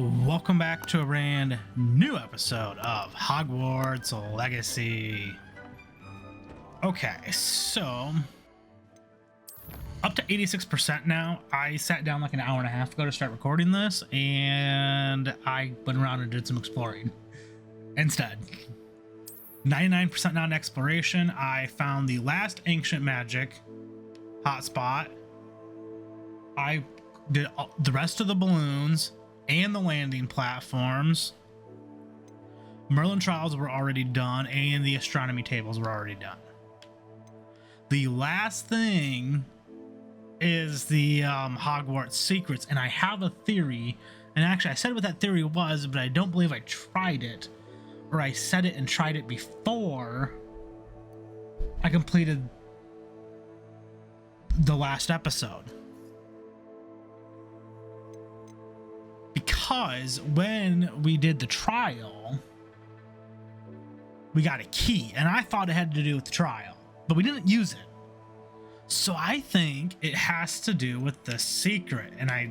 Welcome back to a brand new episode of Hogwarts Legacy. Okay, so up to 86% now. I sat down like an hour and a half ago to start recording this, and I went around and did some exploring instead. 99% now in exploration. I found the last ancient magic hotspot. I did the rest of the balloons and the landing platforms. Merlin trials were already done, and the astronomy tables were already done. The last thing is the Hogwarts secrets, and I have a theory, and actually I said what that theory was, but I don't believe I tried it, or I said it and tried it before I completed the last episode. Because when we did the trial, we got a key, and I thought it had to do with the trial, but we didn't use it. So I think it has to do with the secret, and I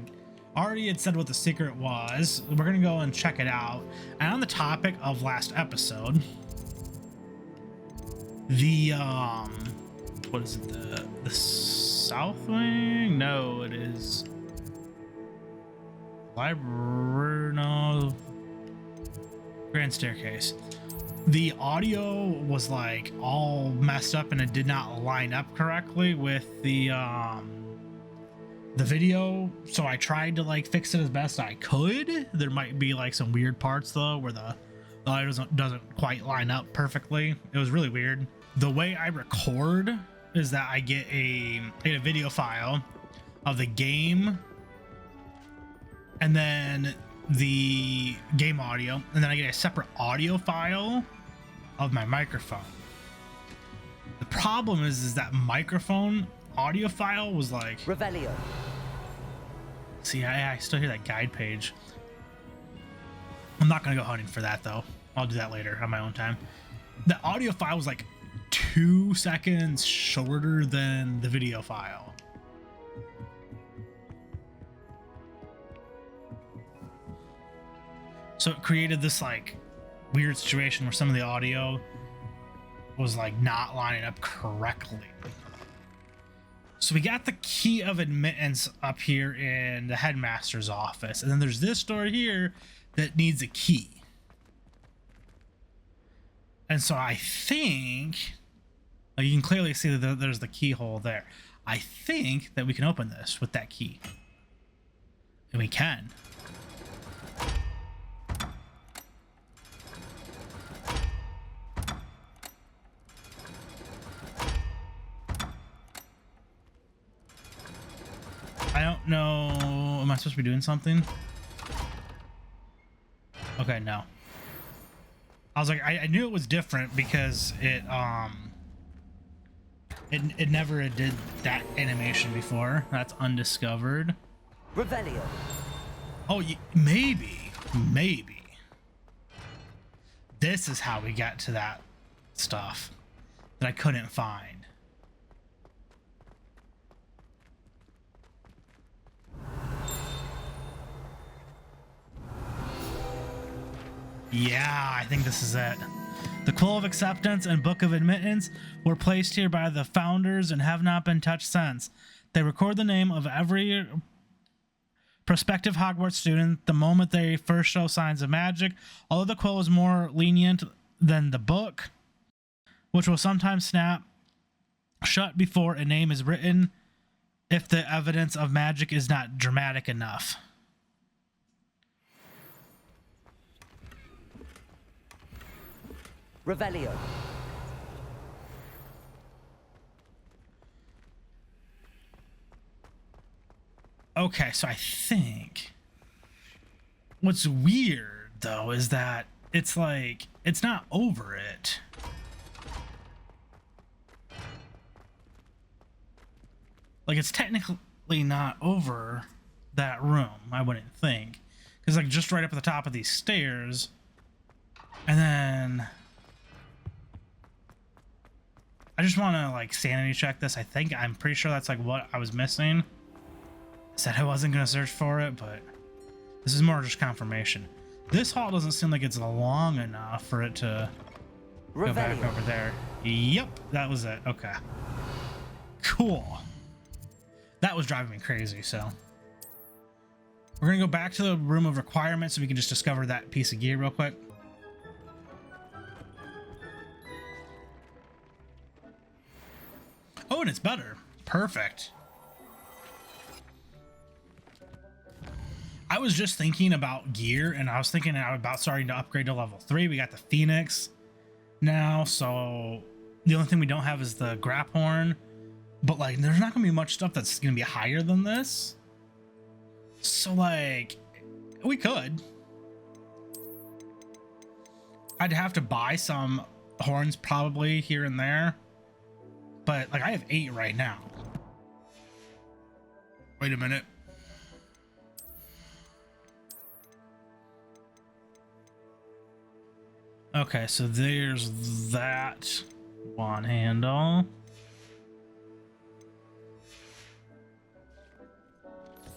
already had said what the secret was. We're gonna go and check it out. And on the topic of last episode, the what is it, the south wing? No, it is library, no, grand staircase. The audio was like all messed up, and it did not line up correctly with the video, so I tried to like fix it as best I could. There might be like some weird parts though where the audio doesn't quite line up perfectly. It was really weird. The way I record is that I get a video file of the game, and then the game audio, and then I get a separate audio file of my microphone. The problem is that microphone audio file was like Revelio. See, I still hear that guide page. I'm not gonna go hunting for that though. I'll do that later on my own time. The audio file was like 2 seconds shorter than the video file. So it created this like weird situation where some of the audio was like not lining up correctly. So we got the key of admittance up here in the headmaster's office, and then there's this door here that needs a key. And so I think, like, you can clearly see that there's the keyhole there. I think that we can open this with that key, and we can. I don't know. Am I supposed to be doing something? Okay, no. I was like, I knew it was different because it never did that animation before. That's undiscovered. Revelio. Oh, maybe. This is how we got to that stuff that I couldn't find. Yeah, I think this is it. The Quill of Acceptance and Book of Admittance were placed here by the founders and have not been touched since. They record the name of every prospective Hogwarts student the moment they first show signs of magic. Although the quill is more lenient than the book, which will sometimes snap shut before a name is written if the evidence of magic is not dramatic enough. Revelio. Okay, so I think what's weird though is that it's like it's not over it. Like, it's technically not over that room, I wouldn't think, because like just right up at the top of these stairs, and then I just want to like sanity check this. I'm pretty sure that's like what I was missing. I said I wasn't gonna search for it, but This is more just confirmation. This hall doesn't seem like it's long enough for it to go back over there. Yep, that was it. Okay. Cool. That was driving me crazy, so. We're going to go back to the room of requirements so we can just discover that piece of gear real quick. Oh, and it's better. Perfect. I was just thinking about gear, and I was thinking about starting to upgrade to level 3. We got the Phoenix now, so the only thing we don't have is the Graphorn. But, like, there's not going to be much stuff that's going to be higher than this. So, like, we could. I'd have to buy some horns probably here and there. But, like, I have 8 right now. Wait a minute. Okay, so there's that one handle.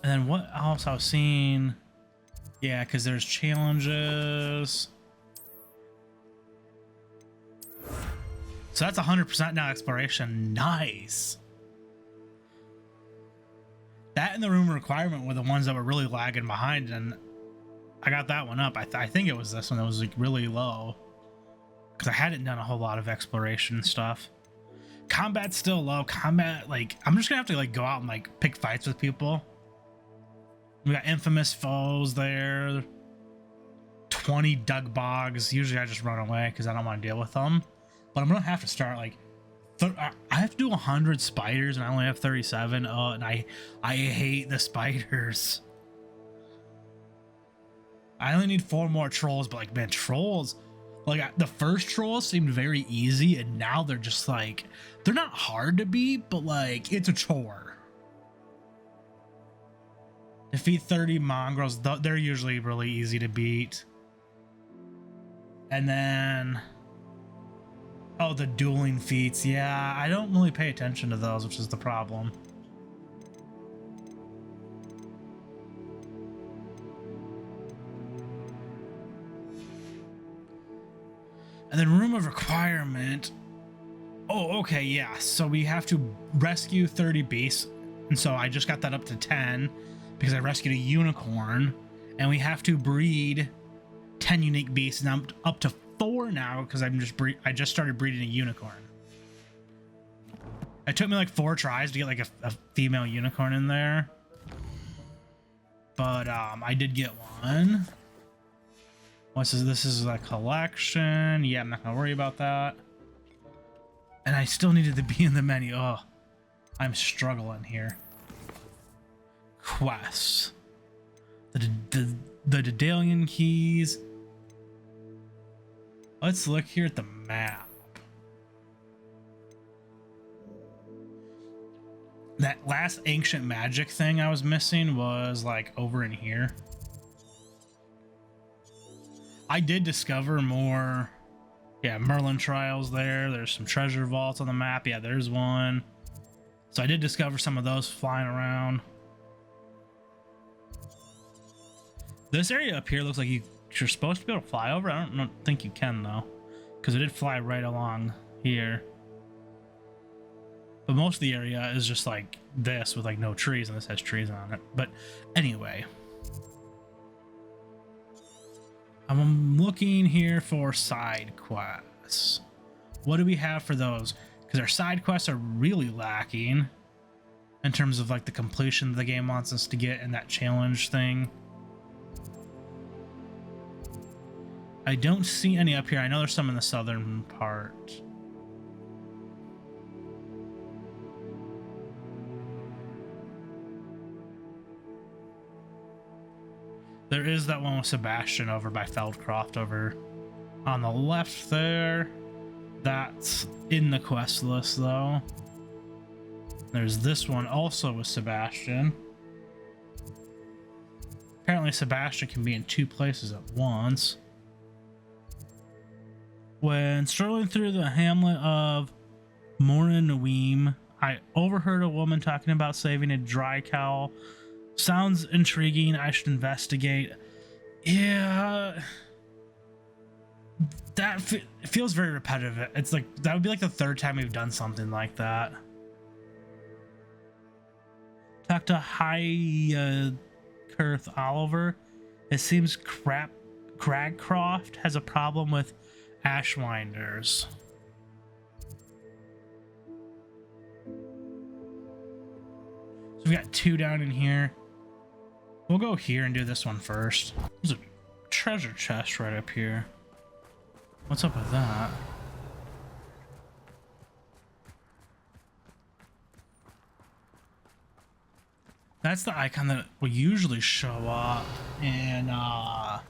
And then what else I was seeing? Yeah, because there's challenges. So that's 100% now exploration. Nice. That and the room requirement were the ones that were really lagging behind, and I got that one up. I think it was this one that was like really low because I hadn't done a whole lot of exploration stuff. Combat's still low. Combat, like, I'm just gonna have to like go out and like pick fights with people. We got infamous foes there. 20 Dug Bogs. Usually I just run away because I don't want to deal with them. But I'm gonna have to start like I have to do 100 spiders and I only have 37. Oh, and I hate the spiders. I only need 4 more trolls, but like, man, trolls, like the first trolls seemed very easy, and now they're just like, they're not hard to beat, but like it's a chore. Defeat 30 mongrels. They're usually really easy to beat. And then, oh, the dueling feats. Yeah, I don't really pay attention to those, which is the problem. And then room of requirement. Oh, okay, yeah. So we have to rescue 30 beasts. And so I just got that up to 10 because I rescued a unicorn. And we have to breed 10 unique beasts. And I'm up to 4 now because I just started breeding a unicorn. It took me like 4 tries to get like a female unicorn in there. But I did get one. What's this? This is a collection. Yeah, I'm not gonna worry about that. And I still needed to be in the menu. Oh, I'm struggling here. Quests. The Daedalian keys. Let's look here at the map. That last ancient magic thing I was missing was like over in here. I did discover more, yeah, Merlin trials there. There's some treasure vaults on the map. Yeah, there's one. So I did discover some of those flying around. This area up here looks like you're supposed to be able to fly over. I don't think you can though, because it did fly right along here. But most of the area is just like this with like no trees, and this has trees on it. But anyway. I'm looking here for side quests. What do we have for those? Because our side quests are really lacking in terms of like the completion the game wants us to get in that challenge thing. I don't see any up here. I know there's some in the southern part. There is that one with Sebastian over by Feldcroft over on the left there. That's in the quest list though. There's this one also with Sebastian. Apparently Sebastian can be in 2 places at once. When strolling through the hamlet of Morin Weem, I overheard a woman talking about saving a Diricawl Sounds intriguing. I should investigate. Yeah. That feels very repetitive. It's like, that would be like the third time we've done something like that. Talk to Hyacinth Olivier. It seems Cragcroft has a problem with Ashwinders. So we got 2 down in here. We'll go here and do this one first. There's a treasure chest right up here. What's up with that? That's the icon that will usually show up in oh,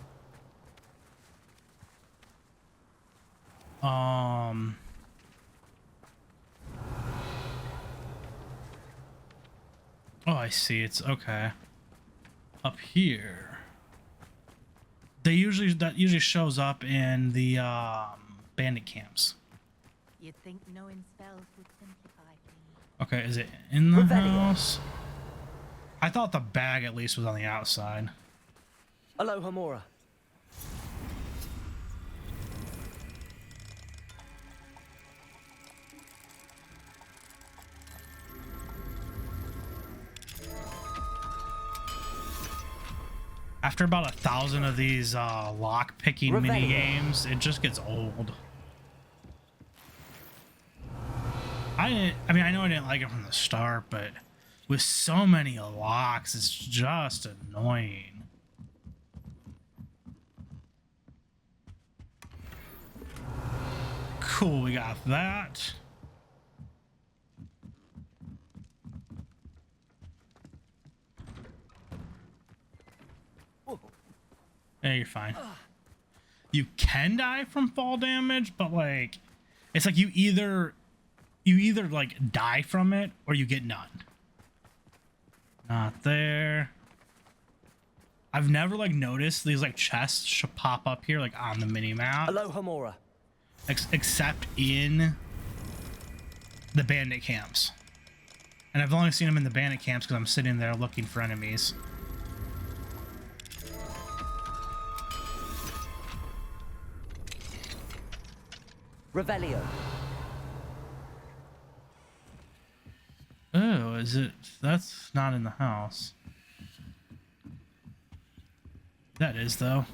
I see. It's okay. Up here. That usually shows up in the bandit camps. You'd think knowing spells would simplify things. Okay, is it in the house? I thought the bag at least was on the outside. Aloha Mora. After about 1,000 of these lock picking mini games, it just gets old. I mean, I know I didn't like it from the start, but with so many locks, it's just annoying. Cool, we got that. Yeah, you're fine. You can die from fall damage, but like, it's like you either like die from it or you get none. Not there. I've never like noticed these like chests should pop up here like on the mini map. Aloha Mora. Except in the bandit camps. And I've only seen them in the bandit camps because I'm sitting there looking for enemies. Revelio. Oh, is it? That's not in the house. That is, though.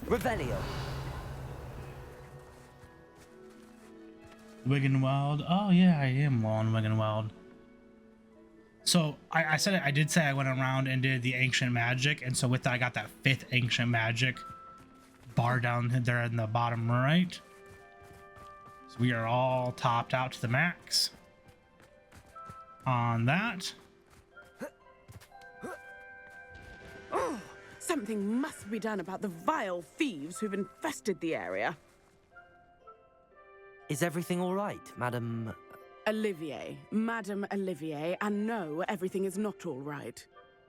Revelio. Wiggenweld. Oh yeah, I am on Wiggenweld. So I said it. I did say I went around and did the ancient magic, and so with that I got that 5th ancient magic bar down there in the bottom right. So we are all topped out to the max on that. Something must be done about the vile thieves who've infested the area. Is everything all right, Madam? Olivier, Madame Olivier, and no, everything is not all right.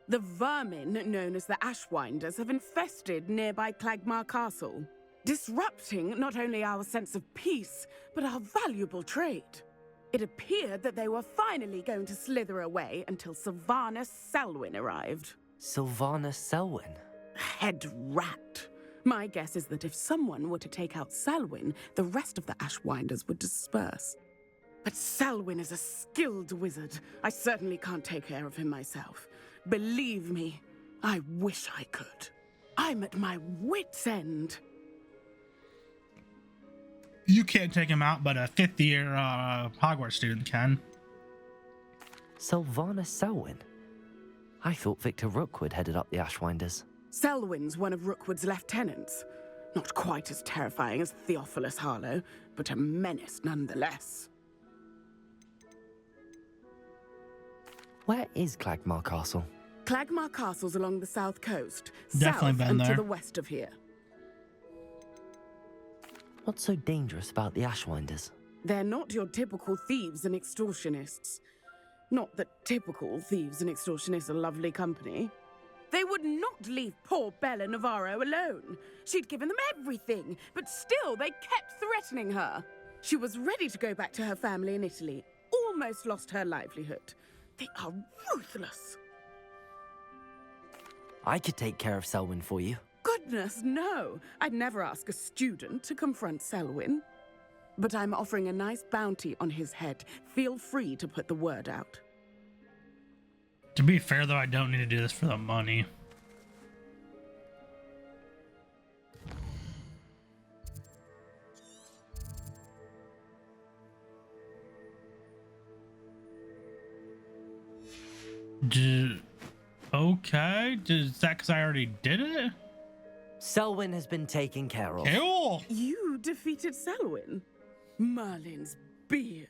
The vermin known as the Ashwinders have infested nearby Clagmar Castle, disrupting not only our sense of peace, but our valuable trade. It appeared that they were finally going to slither away until Sylvanus Selwyn arrived. Sylvanus Selwyn? Head rat. My guess is that if someone were to take out Selwyn, the rest of the Ashwinders would disperse. But Selwyn is a skilled wizard. I certainly can't take care of him myself. Believe me, I wish I could. I'm at my wit's end. You can't take him out, but a 5th year Hogwarts student can. Sylvanus Selwyn? I thought Victor Rookwood headed up the Ashwinders. Selwyn's one of Rookwood's lieutenants. Not quite as terrifying as Theophilus Harlow, but a menace nonetheless. Where is Clagmar Castle? Clagmar Castle's along the south coast, Definitely south been and there. to the west of here. What's so dangerous about the Ashwinders? They're not your typical thieves and extortionists. Not that typical thieves and extortionists are lovely company. They would not leave poor Bella Navarro alone. She'd given them everything, but still they kept threatening her. She was ready to go back to her family in Italy, almost lost her livelihood. They are ruthless. I could take care of Selwyn for you. Goodness, no. I'd never ask a student to confront Selwyn. But I'm offering a nice bounty on his head. Feel free to put the word out. To be fair, though, I don't need to do this for the money. Okay, is that because I already did it? Selwyn has been taken care of. Cool. You defeated Selwyn? Merlin's beard.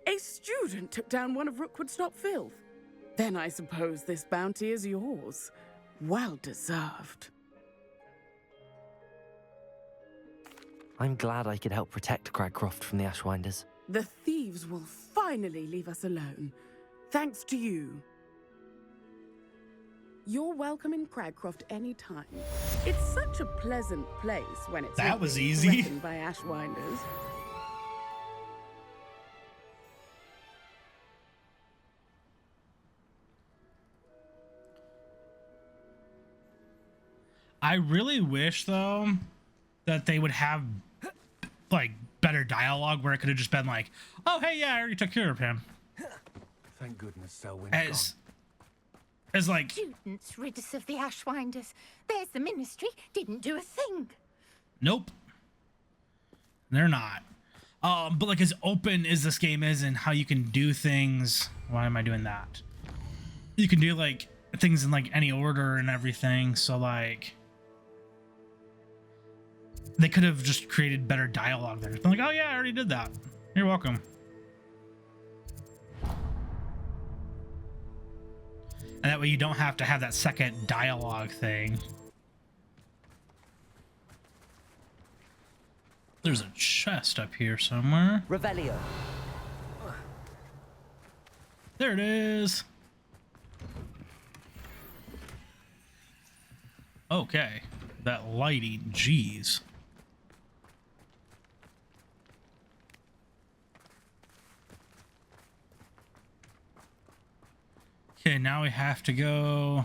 A student took down one of Rookwood's top filth. Then I suppose this bounty is yours. Well deserved. I'm glad I could help protect Cragcroft from the Ashwinders. The thieves will finally leave us alone. Thanks to you. You're welcome in Cragcroft anytime. It's such a pleasant place when it's That not was being easy. threatened by Ashwinders. I really wish, though, that they would have, like, better dialogue where it could have just been like, oh, hey, yeah, I already took care of him. Thank goodness Selwyn's As like, Students rid us of the Ashwinders. There's the ministry. Didn't do a thing. nope. They're not. But, like, as open as this game is and how you can do things... Why am I doing that? You can do, like, things in, like, any order and everything, so, like... They could have just created better dialogue there. Been like, oh yeah, I already did that. You're welcome. And that way you don't have to have that second dialogue thing. There's a chest up here somewhere. Revelio. There it is. Okay. That lighting, jeez. Okay, now we have to go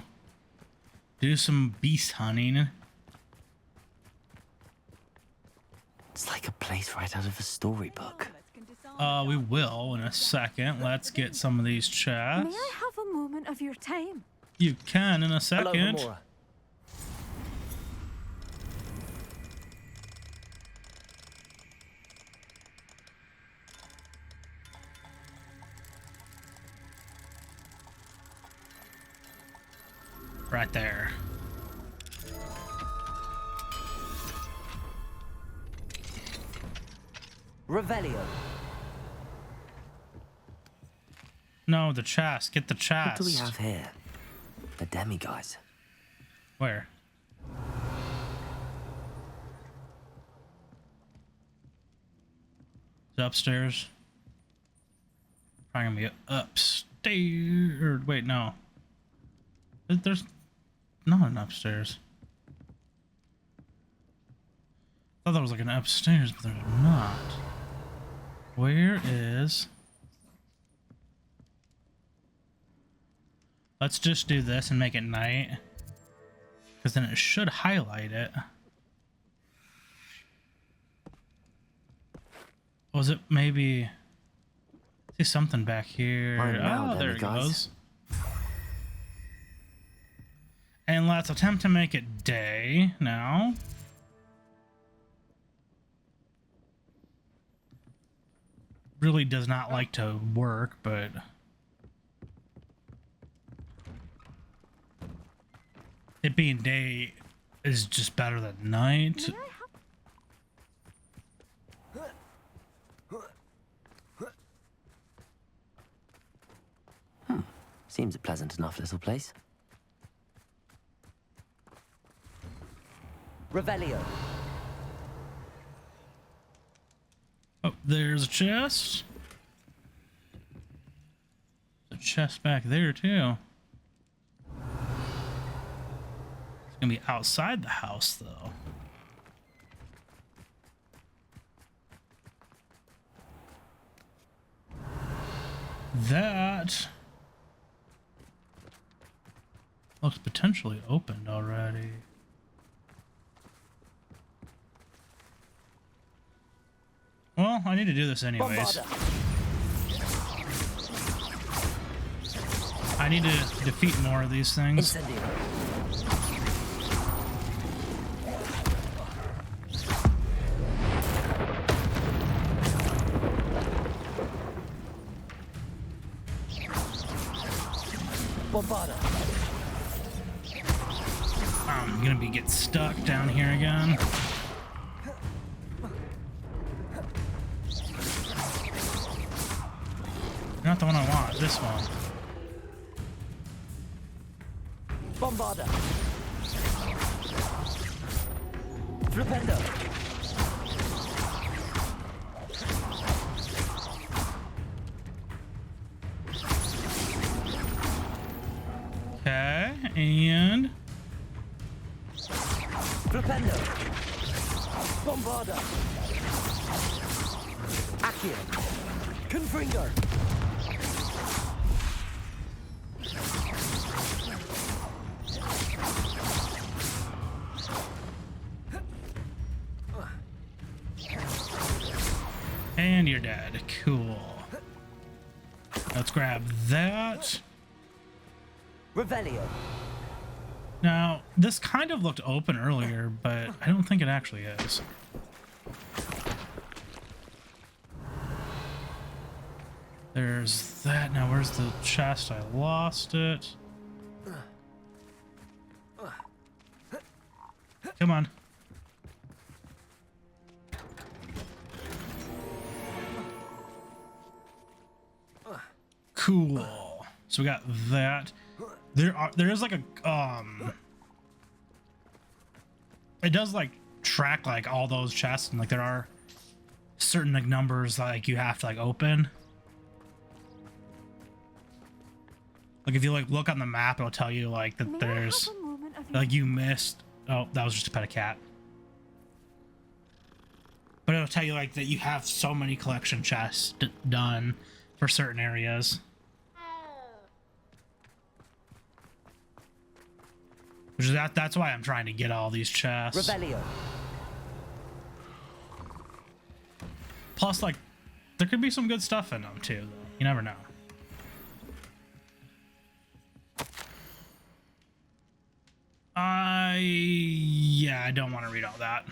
do some beast hunting. It's like a place right out of a storybook. We will in a second. Let's get some of these May chests. I have a moment of your time? You can in a Hello, second. Remora. Right there. Revelio. No, the chest. Get the chest. What do we have here? The demi-guys. Where? Is it upstairs? Probably gonna be upstairs. Or wait, no. There's not an upstairs. I thought there was like an upstairs, but there's not. Where is... Let's just do this and make it night. Because then it should highlight it. Was it maybe... See something back here. Right now, Oh, there it guys. goes. And let's attempt to make it day now. Really does not like to work, but... It being day is just better than night. Seems a pleasant enough little place. Revelio. Oh, there's a chest. There's a chest back there too. It's gonna be outside the house though. That looks potentially opened already. Well, I need to do this anyways. I need to defeat more of these things. I'm gonna get stuck down here again. Not the one I want, this one. Bombarda. Flipendo. Okay, and Flipendo. Bombarda. Accio. Confringo. And you're dead. Cool. Let's grab that. Revelio. Now, this kind of looked open earlier, but I don't think it actually is. There's that. Now, where's the chest? I lost it. Come on. Cool. So we got that. There is like a it does like track like all those chests, and like there are certain like numbers like you have to like open. Like if you like look on the map, it'll tell you like that there's like you missed. Oh, that was just a pet of cat. But it'll tell you like that you have so many collection chests done for certain areas. Which is that's why I'm trying to get all these chests. Rebellion. Plus, like, there could be some good stuff in them too, though. You never know. Yeah, I don't want to read all that.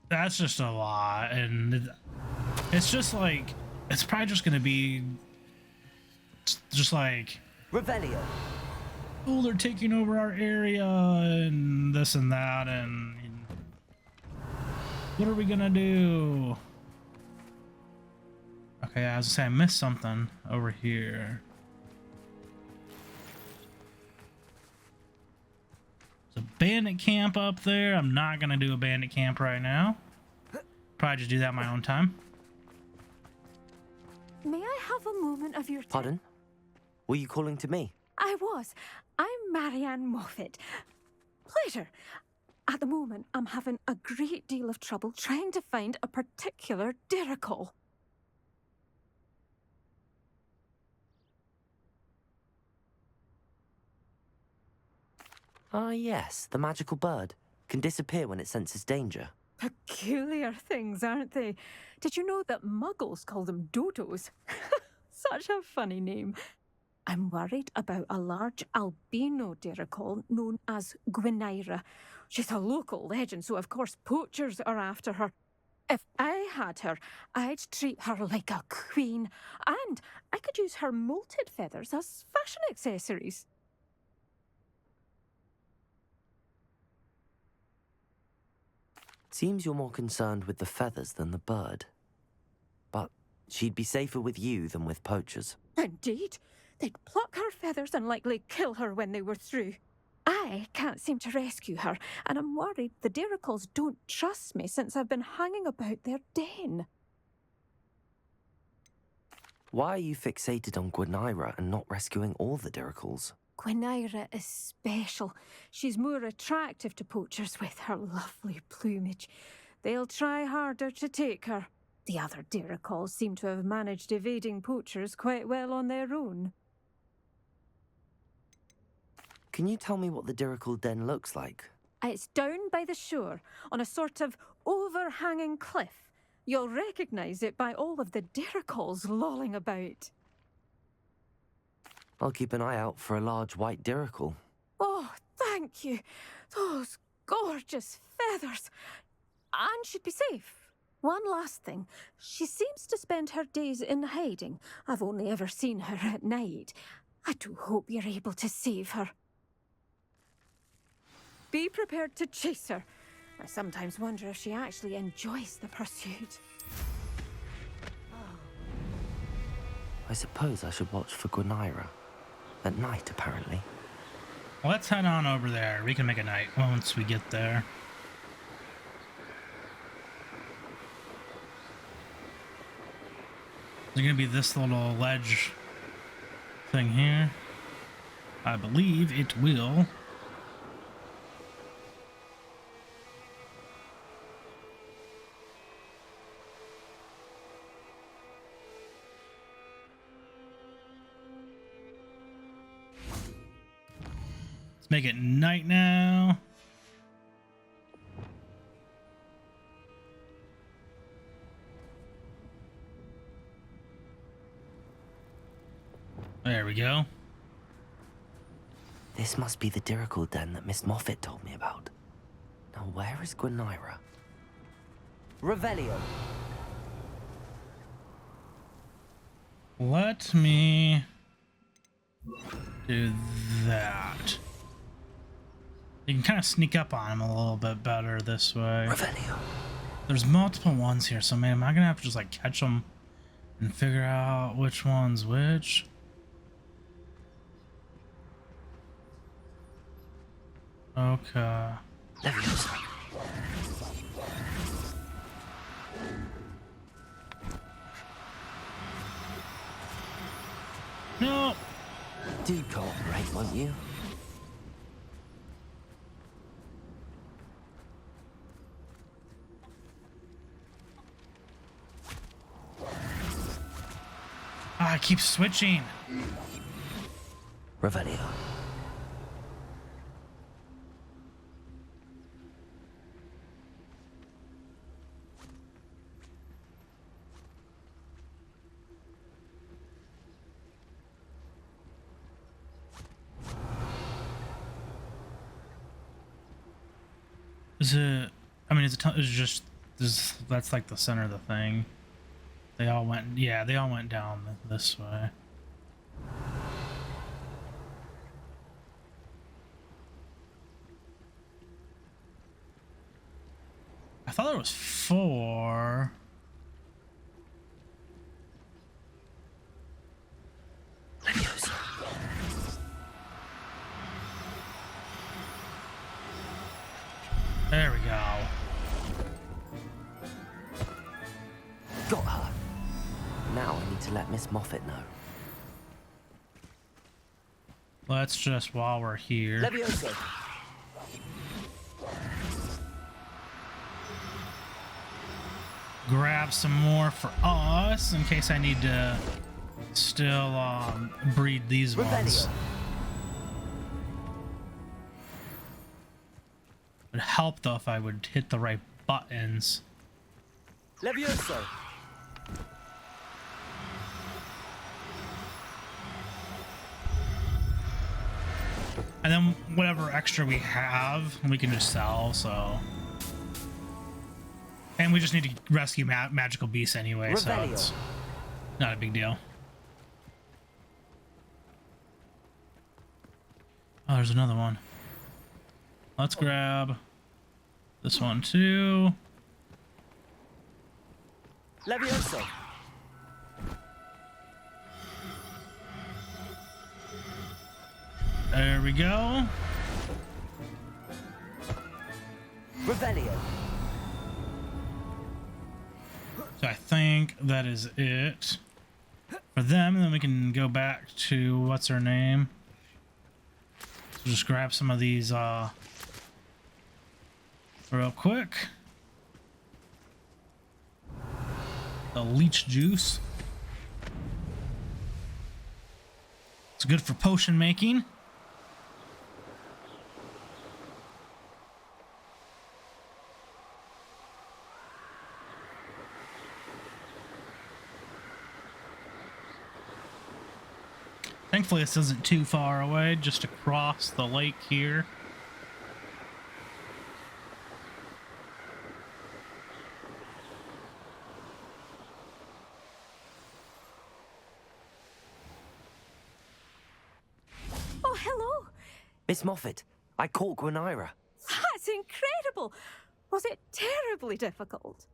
That's just a lot, and it's just like, it's probably just gonna be just like Revelio. Oh, they're taking over our area and this and that, and what are we gonna do? Okay, I was gonna say I missed something over here. There's a bandit camp up there. I'm not gonna do a bandit camp right now. Probably just do that my own time. May I have a moment of your time? Pardon? Were you calling to me? I was. I'm Marianne Moffett. Pleasure. At the moment, I'm having a great deal of trouble trying to find a particular Diricawl. Ah, yes, the magical bird. Can disappear when it senses danger. Peculiar things, aren't they? Did you know that muggles call them dodos? Such a funny name. I'm worried about a large albino Diricawl known as Gwynaira. She's a local legend, so of course poachers are after her. If I had her, I'd treat her like a queen, and I could use her molted feathers as fashion accessories. Seems you're more concerned with the feathers than the bird. But she'd be safer with you than with poachers. Indeed. They'd pluck her feathers and likely kill her when they were through. I can't seem to rescue her, and I'm worried the Diricalls don't trust me since I've been hanging about their den. Why are you fixated on Gwenira and not rescuing all the Diricalls? Gwenira is special. She's more attractive to poachers with her lovely plumage. They'll try harder to take her. The other Diricalls seem to have managed evading poachers quite well on their own. Can you tell me what the Dirical den looks like? It's down by the shore, on a sort of overhanging cliff. You'll recognise it by all of the Diricalls lolling about. I'll keep an eye out for a large white Dirical. Oh, thank you. Those gorgeous feathers. And she'd be safe. One last thing. She seems to spend her days in hiding. I've only ever seen her at night. I do hope you're able to save her. Be prepared to chase her. I sometimes wonder if she actually enjoys the pursuit. I suppose I should watch for Gwenira. At night, apparently. Well, let's head on over there. We can make a night once we get there. There's gonna be this little ledge thing here. I believe it will. Let's make it night now. There we go. This must be the Dirical den that Miss Moffett told me about. Now, where is Gwenira? Revelio! Let me do that. You can kind of sneak up on him a little bit better this way. Revelio! There's multiple ones here, so man, am I gonna have to just like catch them and figure out which one's which? Okay. Leviosa! No! Do cooperate, won't you? Ah, I keep switching. Revelio. Is it? I mean, is it? Is just this? That's like the center of the thing. They all went. Yeah, they all went down this way. I thought there was 4. Leviosa. There we go. Got her. Now I need to let Miss Moffett know. Let's just, while we're here, Leviosa. grab some more for us in case I need to still breed these ones. Revelio. It'd help though if I would hit the right buttons. Leviosa. And then whatever extra we have, we can just sell, so. And we just need to rescue magical beasts anyway, so Revelio. it's not a big deal. Oh, there's another one. Let's grab this one too. Leviosa. There we go. Revelio. So I think that is it for them, and then we can go back to what's her name. So just grab some of these real quick. The leech juice. It's good for potion making. Thankfully, this isn't too far away, just across the lake here. Oh, hello. Miss Moffett, I caught Gwenira. That's incredible. Was it terribly difficult?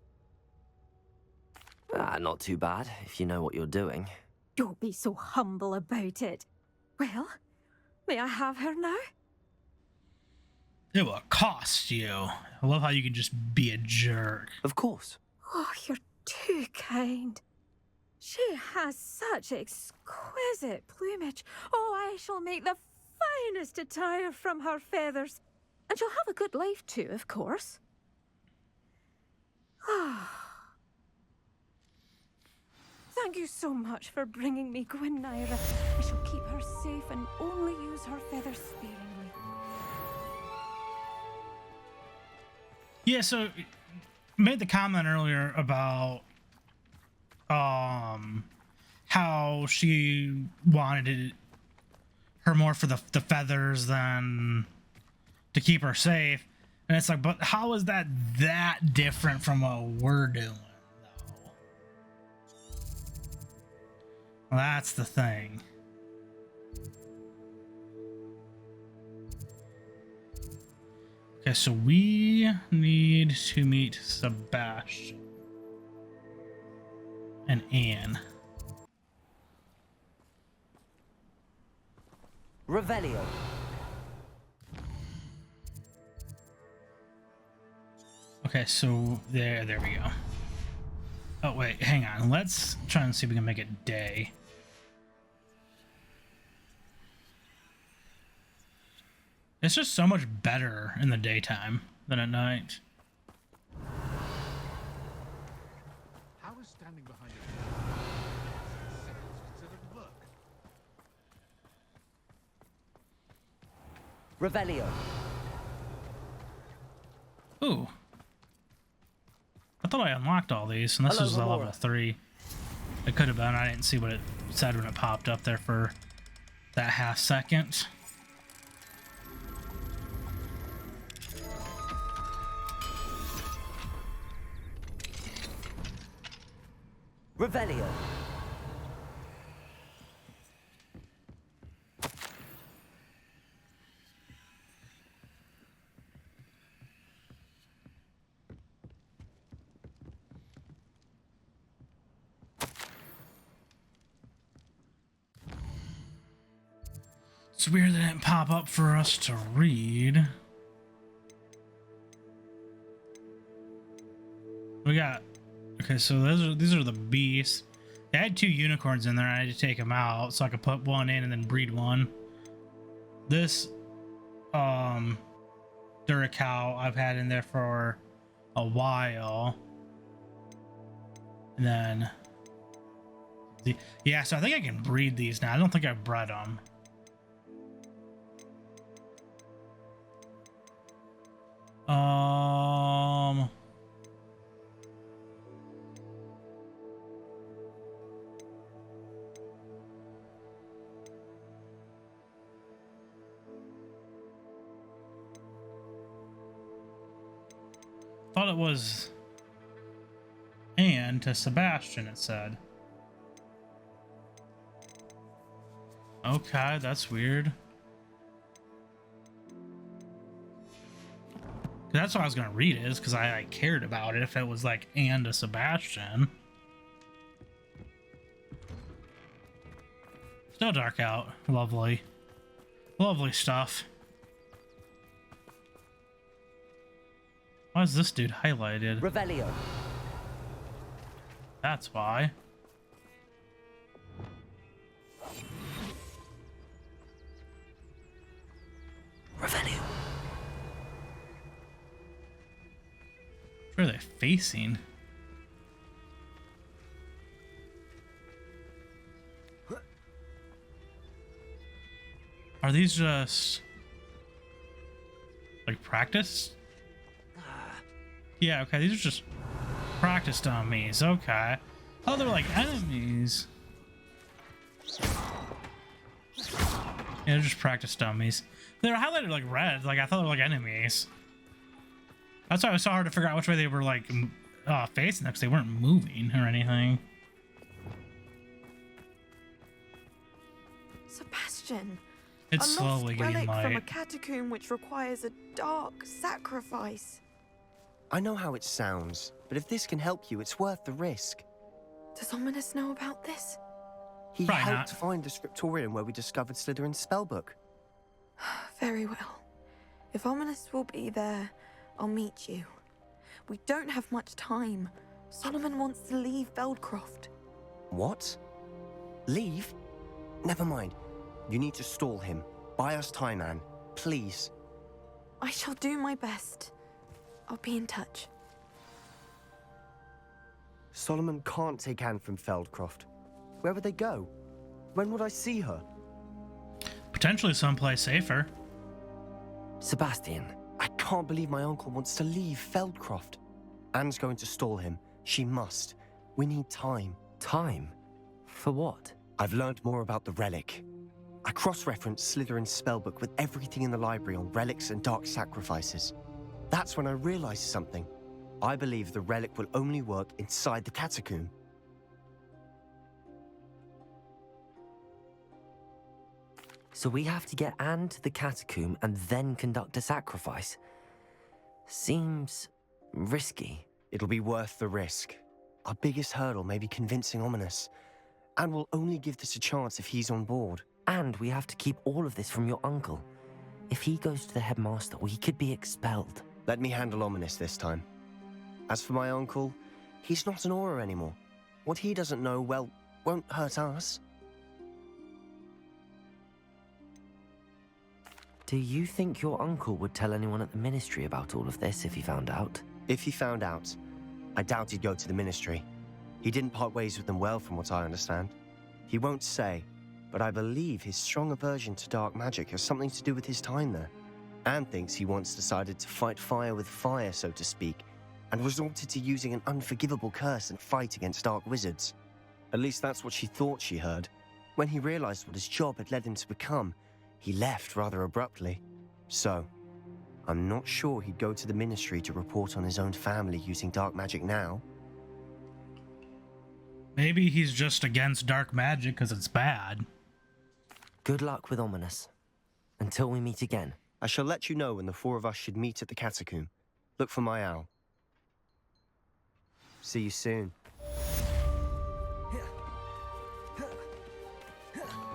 Not too bad, if you know what you're doing. Don't be so humble about it. Well, may I have her now? It will cost you. I love how you can just be a jerk. Of course. Oh, you're too kind. She has such exquisite plumage. Oh, I shall make the finest attire from her feathers. And she'll have a good life too, of course. Ah. Thank you so much for bringing me Gwenira. I shall keep her safe and only use her feathers sparingly. Yeah, so made the comment earlier about how she wanted her more for the feathers than to keep her safe. And it's like, but how is that different from what we're doing, though? Well, that's the thing. Okay, so we need to meet Sebastian and Anne. Revelio. Okay, so there we go. Oh wait, hang on. Let's try and see if we can make it day. It's just so much better in the daytime than at night. How is standing behind a seconds considered work? Revelio. Ooh. I thought I unlocked all these, and this Hello, was a level Aurora. 3. It could have been. I didn't see what it said when it popped up there for that half second. Revelio. It's weird that it didn't pop up for us to read. We got... Okay, so these are the beasts. I had 2 unicorns in there, and I had to take them out so I could put one in and then breed one. This Diricawl I've had in there for a while. And then yeah, so I think I can breed these now. I don't think I've bred them. Thought it was Anne to Sebastian, it said. Okay, that's weird. That's why I was gonna read it, is because I cared about it if it was like Anne to Sebastian. Still dark out. Lovely. Lovely stuff. Why is this dude highlighted? Revelio. That's why. Revelio. Where are they facing? Are these just like practice? Yeah, okay, these are just practice dummies. Okay. Oh, they're like enemies. Yeah, they're just practice dummies. They're highlighted like red. Like I thought they were like enemies. That's why it was so hard to figure out which way they were like facing, because they weren't moving or anything. Sebastian. It's a slowly lost getting relic from a light. catacomb which requires a dark sacrifice. I know how it sounds, but if this can help you, it's worth the risk. Does Ominous know about this? He Probably helped not. find the scriptorium where we discovered Slytherin's spellbook. Very well. If Ominous will be there, I'll meet you. We don't have much time. Solomon wants to leave Feldcroft. What? Leave? Never mind. You need to stall him. Buy us time, Anne. Please. I shall do my best. I'll be in touch. Solomon can't take Anne from Feldcroft. Where would they go? When would I see her? Potentially someplace safer. Sebastian. I can't believe my uncle wants to leave Feldcroft. Anne's going to stall him. She must. We need time. Time? For what? I've learned more about the relic. I cross-referenced Slytherin's spellbook with everything in the library on relics and dark sacrifices. That's when I realized something. I believe the relic will only work inside the catacomb. So we have to get Anne to the catacomb and then conduct a sacrifice? Seems risky. It'll be worth the risk. Our biggest hurdle may be convincing Ominous. And we'll only give this a chance if he's on board. And we have to keep all of this from your uncle. If he goes to the headmaster, we could be expelled. Let me handle Ominous this time. As for my uncle, he's not an Auror anymore. What he doesn't know, well, won't hurt us. Do you think your uncle would tell anyone at the ministry about all of this if he found out? If he found out, I doubt he'd go to the ministry. He didn't part ways with them well, from what I understand. He won't say, but I believe his strong aversion to dark magic has something to do with his time there. Anne thinks he once decided to fight fire with fire, so to speak, and resorted to using an unforgivable curse and fight against dark wizards. At least that's what she thought she heard. When he realized what his job had led him to become, he left rather abruptly. So, I'm not sure he'd go to the ministry to report on his own family using dark magic now. Maybe he's just against dark magic because it's bad. Good luck with Ominous. Until we meet again. I shall let you know when the four of us should meet at the catacomb. Look for my owl. See you soon.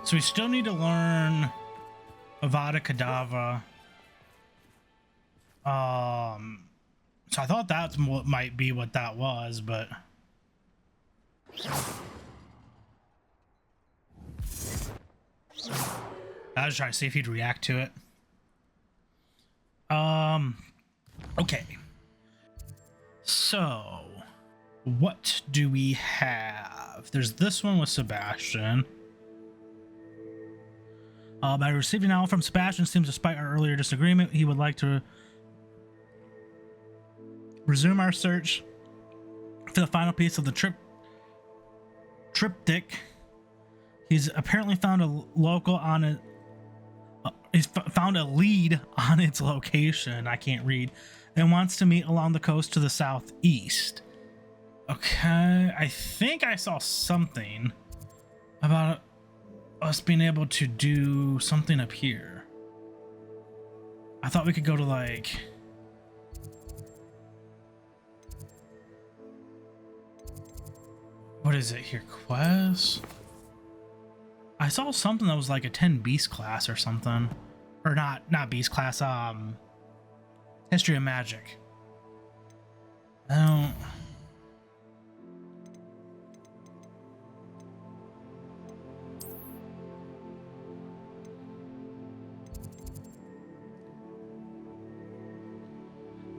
So we still need to learn Avada Kedavra. So I thought that's what might be what that was, but I was trying to see if he'd react to it. Okay. So, what do we have? There's this one with Sebastian. By receiving an owl from Sebastian, seems despite our earlier disagreement, he would like to resume our search for the final piece of the triptych. He's apparently found a local on it. He's found a lead on its location. I can't read, and wants to meet along the coast to the southeast. Okay, I think I saw something about us being able to do something up here. I thought we could go to like what is it here? Quest? I saw something that was like a 10 beast class or something. Or not beast class, History of Magic. I don't.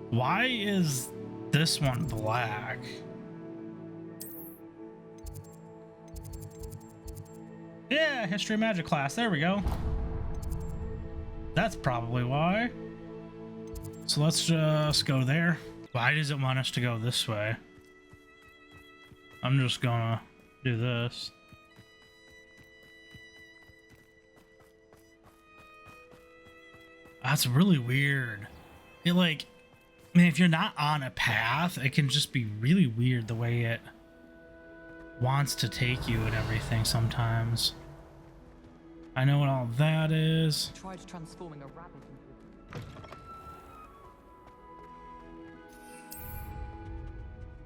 Why is this one black? Yeah, history of magic class. There we go. That's probably why. So let's just go there. Why does it want us to go this way? I'm just gonna do this. That's really weird. It like, I mean, if you're not on a path, it can just be really weird the way it wants to take you and everything sometimes. I know what all that is. Tried transforming a rabbit into...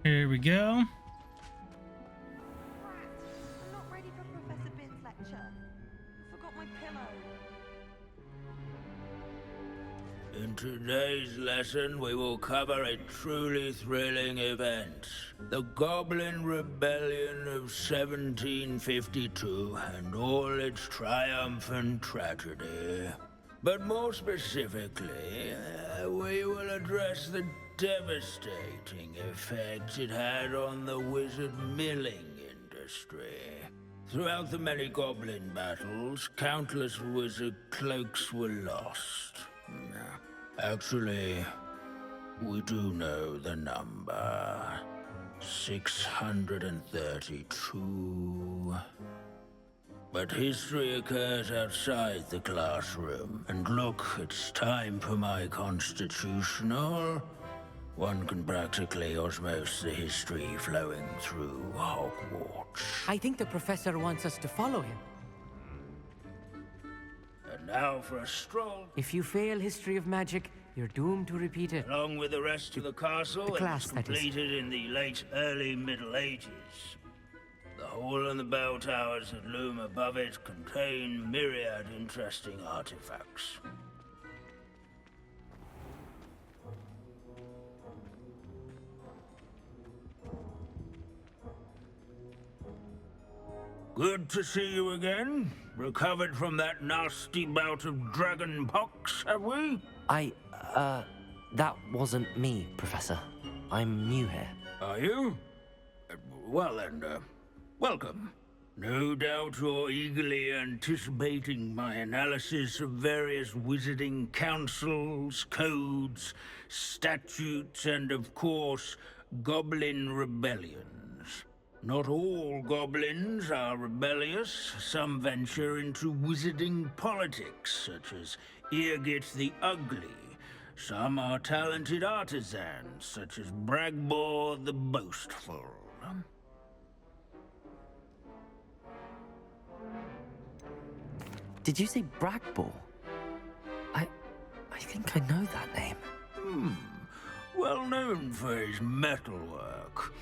Here we go. I'm not ready for Professor Bin's lecture. I forgot my pillow. In today's lesson, we will cover a truly thrilling event. The Goblin Rebellion of 1752 and all its triumphant tragedy. But more specifically, we will address the devastating effects it had on the wizard milling industry. Throughout the many goblin battles, countless wizard cloaks were lost. Actually, we do know the number. 632. But history occurs outside the classroom. And look, it's time for my constitutional. One can practically osmose the history flowing through Hogwarts. I think the professor wants us to follow him. And now for a stroll. If you fail history of magic, you're doomed to repeat it. Along with the rest of the castle, The class, it was that is. completed in the late early Middle Ages. The hall and the bell towers that loom above it contain myriad interesting artifacts. Good to see you again. Recovered from that nasty bout of dragon pox, have we? That wasn't me, Professor. I'm new here. Are you? Well then, welcome. No doubt you're eagerly anticipating my analysis of various wizarding councils, codes, statutes, and of course, goblin rebellions. Not all goblins are rebellious. Some venture into wizarding politics, such as Irgit the Ugly. Some are talented artisans, such as Bragbor the Boastful. Did you say Bragbor? I think I know that name. Well known for his metalwork.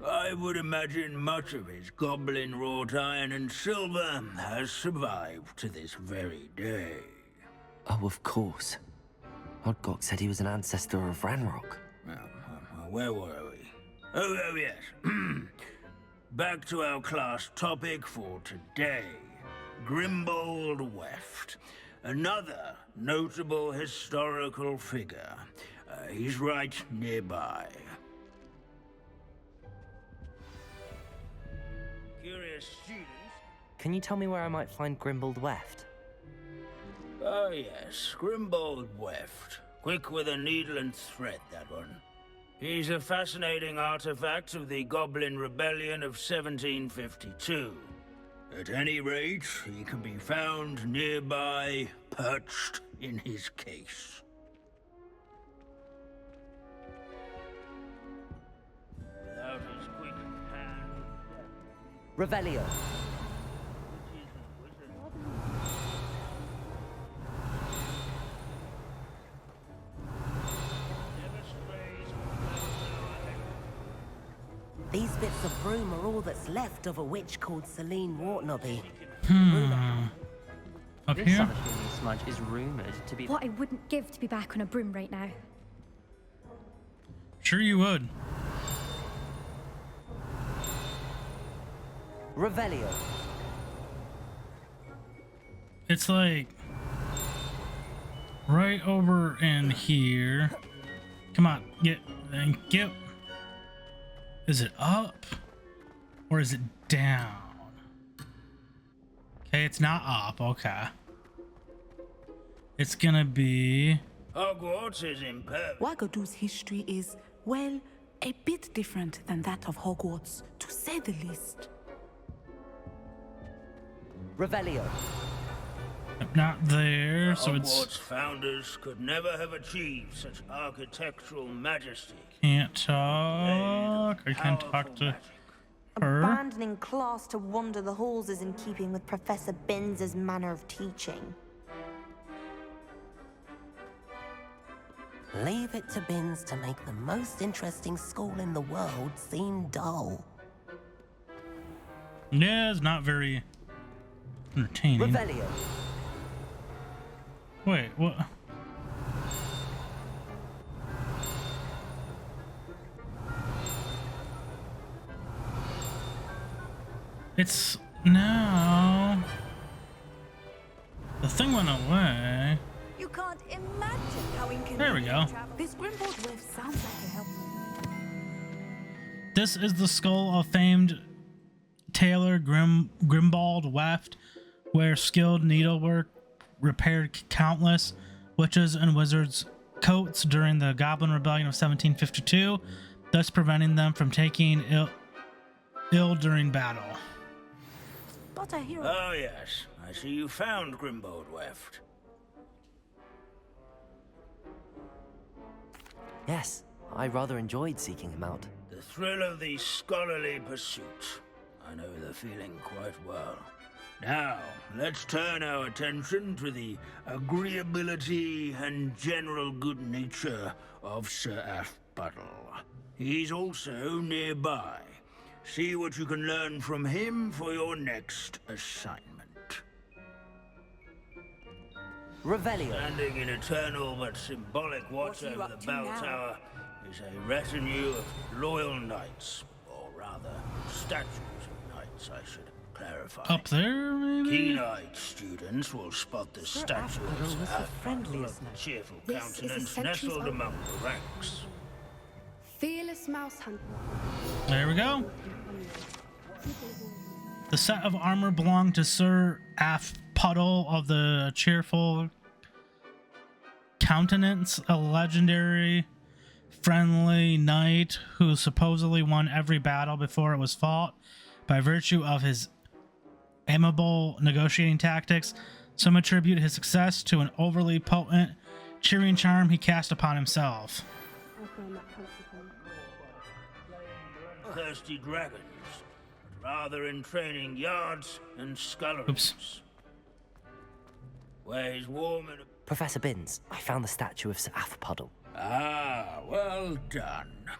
I would imagine much of his goblin wrought iron and silver has survived to this very day. Oh, of course. Odgok said he was an ancestor of Ranrock. Where were we? Oh yes. Back to our class topic for today. Grimbold Weft. Another notable historical figure. He's right nearby. Curious students? Can you tell me where I might find Grimbold Weft? Oh yes, Grimbold Weft. Quick with a needle and thread, that one. He's a fascinating artifact of the Goblin Rebellion of 1752. At any rate, he can be found nearby, perched in his case. Without his quick hand... Revelio. These bits of broom are all that's left of a witch called Celine Wartnobby. Up This here? savage smudge is rumored to be... What I wouldn't give to be back on a broom right now. Sure you would. Revelio. It's like right over in here. Come on, thank you. Is it up or is it down? Okay, it's not up. Okay. It's gonna be... Hogwarts is impervious. Wagadu's history is, well, a bit different than that of Hogwarts, to say the least. Revelio. Not there, so Hogwarts it's... founders could never have achieved such architectural majesty. Can't talk. I can't talk to her. Abandoning class to wander the halls is in keeping with Professor Binns's manner of teaching. Leave it to Binns to make the most interesting school in the world seem dull. Yeah, it's not very entertaining. Revelio. Wait, what? It's now. The thing went away. You can't imagine how inconvenient. There we go. This Grimbold Weft sounds like a help. This is the skull of famed tailor Grimbold Weft, where skilled needlework repaired countless witches and wizards' coats during the Goblin Rebellion of 1752, thus preventing them from taking ill during battle. But I hear. Oh yes, I see you found Grimbold Weft. Yes, I rather enjoyed seeking him out. The thrill of the scholarly pursuit. I know the feeling quite well. Now, let's turn our attention to the agreeability and general good nature of Sir Ashpuddle. He's also nearby. See what you can learn from him for your next assignment. Revelio. Standing in eternal but symbolic watch over the bell tower is a retinue of loyal knights, or rather, statues of knights, I should clarify. Up there, maybe? Keen-eyed students will spot the statues friendliest of cheerful This is a countenance centuries nestled old. among the ranks. Fearless mouse hunter. There we go. The set of armor belonged to Sir Ashpuddle of the Cheerful Countenance, a legendary friendly knight who supposedly won every battle before it was fought by virtue of his amiable negotiating tactics. Some attribute his success to an overly potent cheering charm he cast upon himself. Thirsty dragons, but rather in training yards and sculleries. Oops. Where he's warm and... Professor Binns, I found the statue of Sir Ashpuddle. Ah, well done.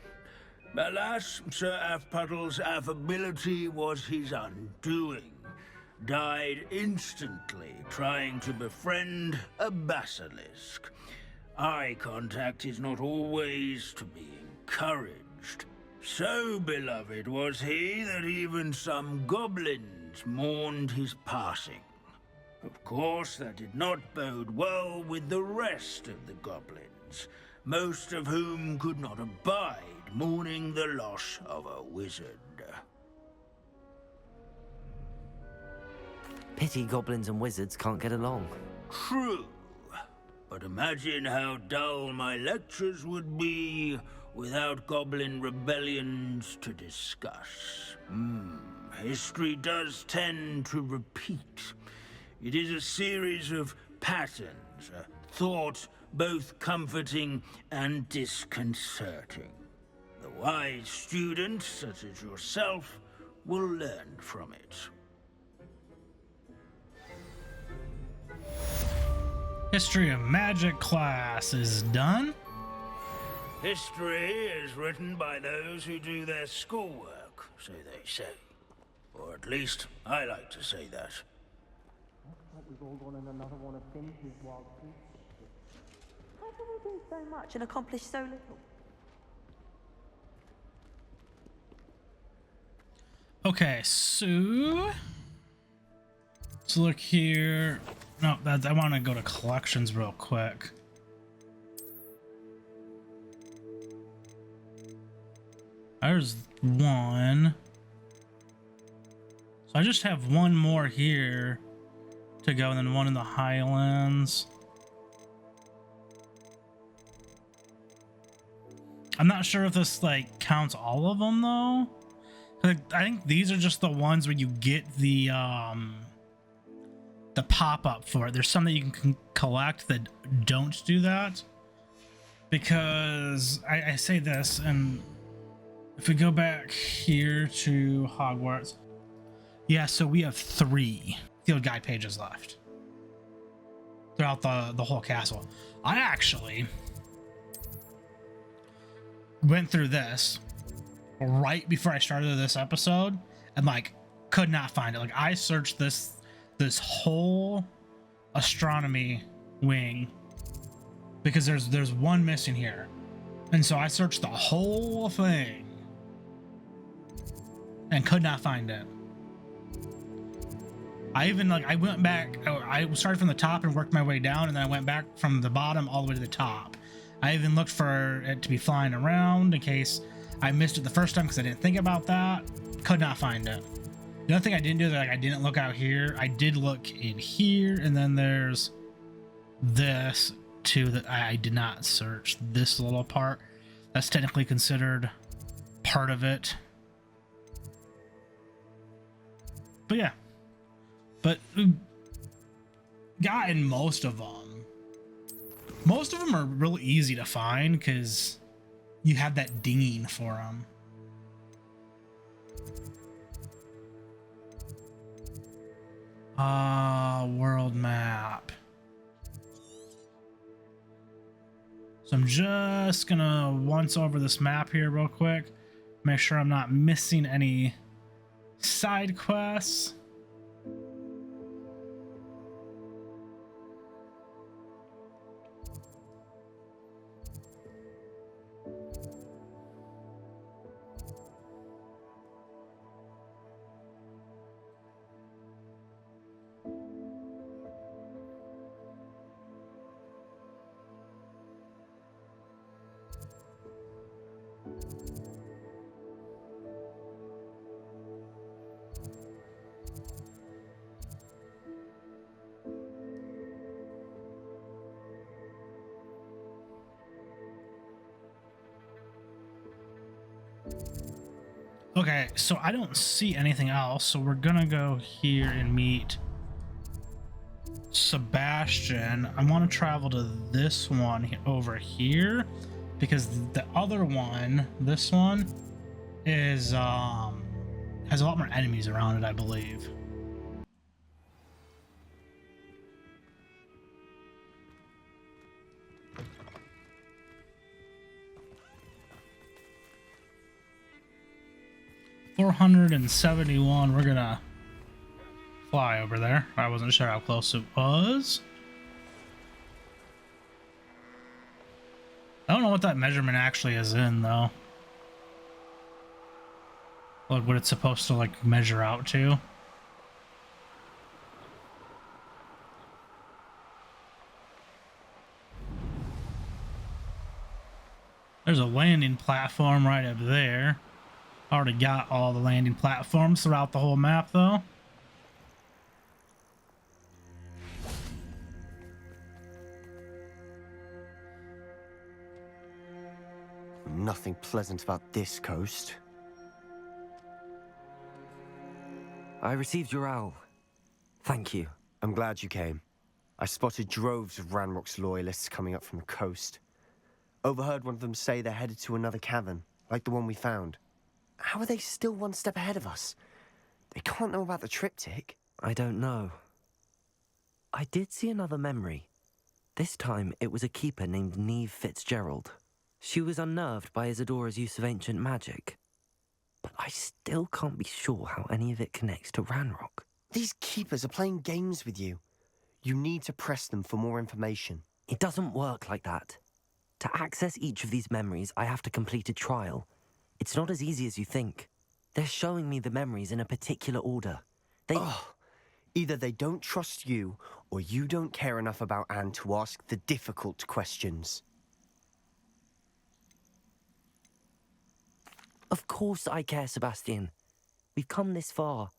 Alas, Sir Ashpuddle's affability was his undoing. Died instantly trying to befriend a basilisk. Eye contact is not always to be encouraged. So beloved was he that even some goblins mourned his passing. Of course, that did not bode well with the rest of the goblins, most of whom could not abide mourning the loss of a wizard. Pity goblins and wizards can't get along. True, but imagine how dull my lectures would be without goblin rebellions to discuss. History does tend to repeat. It is a series of patterns, a thought both comforting and disconcerting. The wise student, such as yourself, will learn from it. History of Magic class is done. History is written by those who do their schoolwork, so they say. Or at least, I like to say that. How can we do so much and accomplish so little? Okay, so let's look here. No, I want to go to collections real quick. There's one. So I just have one more here to go, and then one in the Highlands. I'm not sure if this like counts all of them though. I think these are just the ones where you get the pop-up for it. There's some that you can collect that don't do that. Because I say this, and if we go back here to Hogwarts, yeah, so we have 3 field guide pages left throughout the whole castle. I actually went through this right before I started this episode and like could not find it. Like I searched this whole astronomy wing because there's one missing here, and so I searched the whole thing and could not find it. I even I went back. I started from the top and worked my way down, and then I went back from the bottom all the way to the top. I even looked for it to be flying around in case I missed it the first time because I didn't think about that. Could not find it. The other thing I didn't do is I didn't look out here. I did look in here, and then there's this too that I did not search. This little part that's technically considered part of it. But yeah, but got in most of them. Most of them are really easy to find because you have that dinging for them. World map. So I'm just gonna once over this map here real quick. Make sure I'm not missing any side quests. Okay, so I don't see anything else, so we're gonna go here and meet Sebastian. I want to travel to this one over here because the other one, this one, is has a lot more enemies around it, I believe. $471. We're gonna fly over there. I wasn't sure how close it was. I don't know what that measurement actually is in though. Like what it's supposed to like measure out to. There's a landing platform right up there. Already got all the landing platforms throughout the whole map though. Nothing pleasant about this coast. I received your owl. Thank you. I'm glad you came. I spotted droves of Ranrock's loyalists coming up from the coast. Overheard one of them say they're headed to another cavern, like the one we found. How are they still one step ahead of us? They can't know about the triptych. I don't know. I did see another memory. This time it was a keeper named Neve Fitzgerald. She was unnerved by Isidora's use of ancient magic. But I still can't be sure how any of it connects to Ranrock. These keepers are playing games with you. You need to press them for more information. It doesn't work like that. To access each of these memories, I have to complete a trial. It's not as easy as you think. They're showing me the memories in a particular order. They... Either they don't trust you, or you don't care enough about Anne to ask the difficult questions. Of course I care, Sebastian. We've come this far.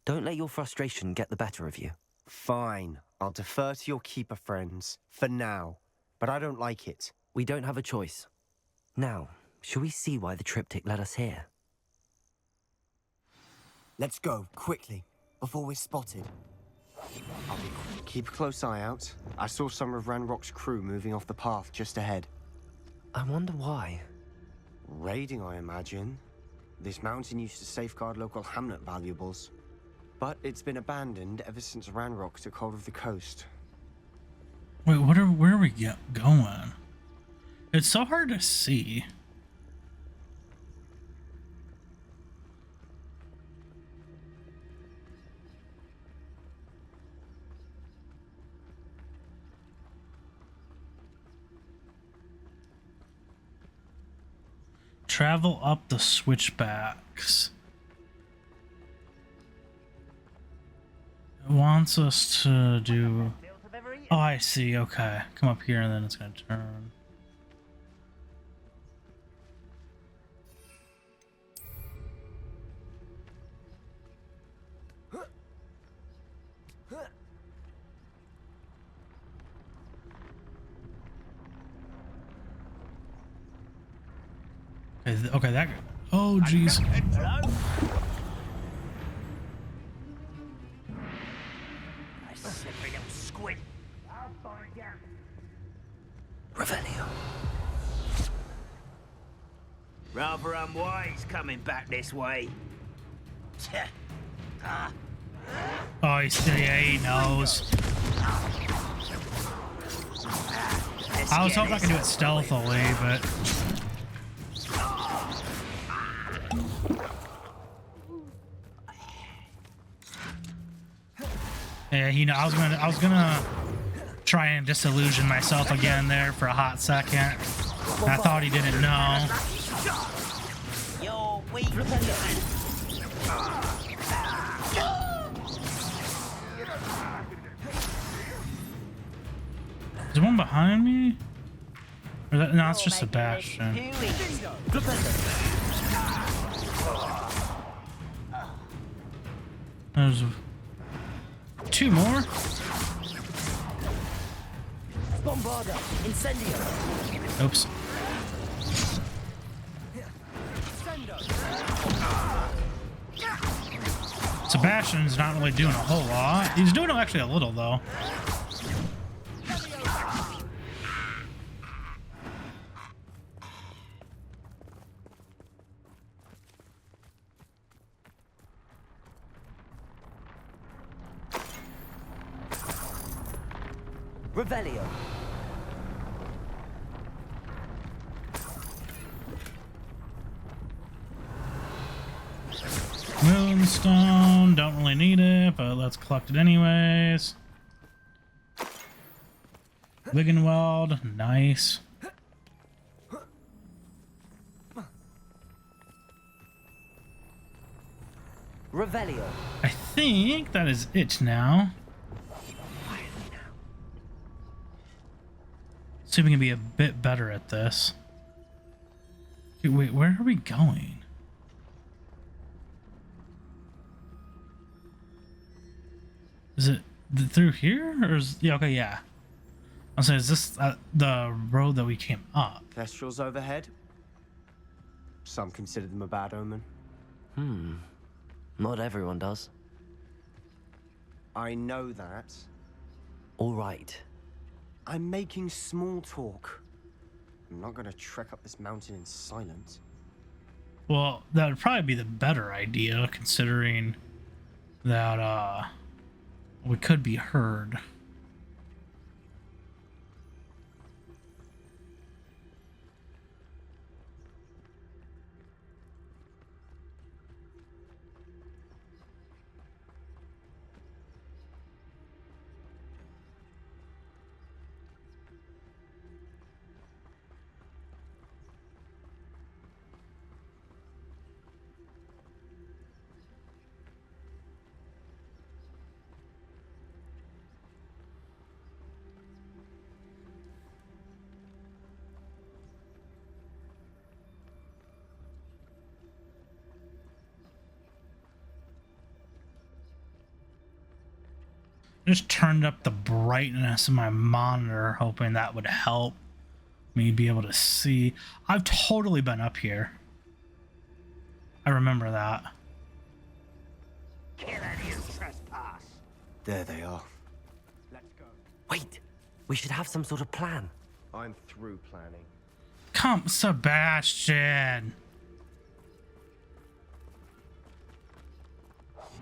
Don't let your frustration get the better of you. Fine. I'll defer to your keeper friends, for now. But I don't like it. We don't have a choice. Now, shall we see why the triptych led us here? Let's go, quickly, before we're spotted. I'll be quick. Keep a close eye out. I saw some of Ranrock's crew moving off the path just ahead. I wonder why. Raiding, I imagine. This mountain used to safeguard local hamlet valuables. But it's been abandoned ever since Ranrock took hold of the coast. Wait, where are we going? It's so hard to see. Travel up the switchbacks. It wants us to do... Oh, I see. Okay. Come up here and then it's going to turn. Okay, that... Oh, jeez. Revelio. Rather unwise coming back this way. Oh, he knows. I was hoping I could do it stealthily, but... Yeah, I was gonna try and disillusion myself again there for a hot second. I thought he didn't know. Is there one behind me? Or that, no, it's just Sebastian. There's two more. Bombarda, incendio. Oops. Sebastian's not really doing a whole lot. He's doing actually a little though. Revelio. Moonstone, don't really need it, but let's collect it anyways. Wiggenweld, nice. Revelio. I think that is it now. See if we can be a bit better at this. Dude, wait, where are we going? Is it through here? Or is... Yeah, okay, yeah. I'm saying, is this the road that we came up? Kestrels overhead? Some consider them a bad omen. Not everyone does. I know that. All right. I'm making small talk. I'm not gonna trek up this mountain in silence. Well, that would probably be the better idea, considering that we could be heard. Just turned up the brightness of my monitor, hoping that would help me be able to see. I've totally been up here. I remember that. Get out of here, trespass. There they are. Let's go. Wait, we should have some sort of plan. I'm through planning. Come, Sebastian.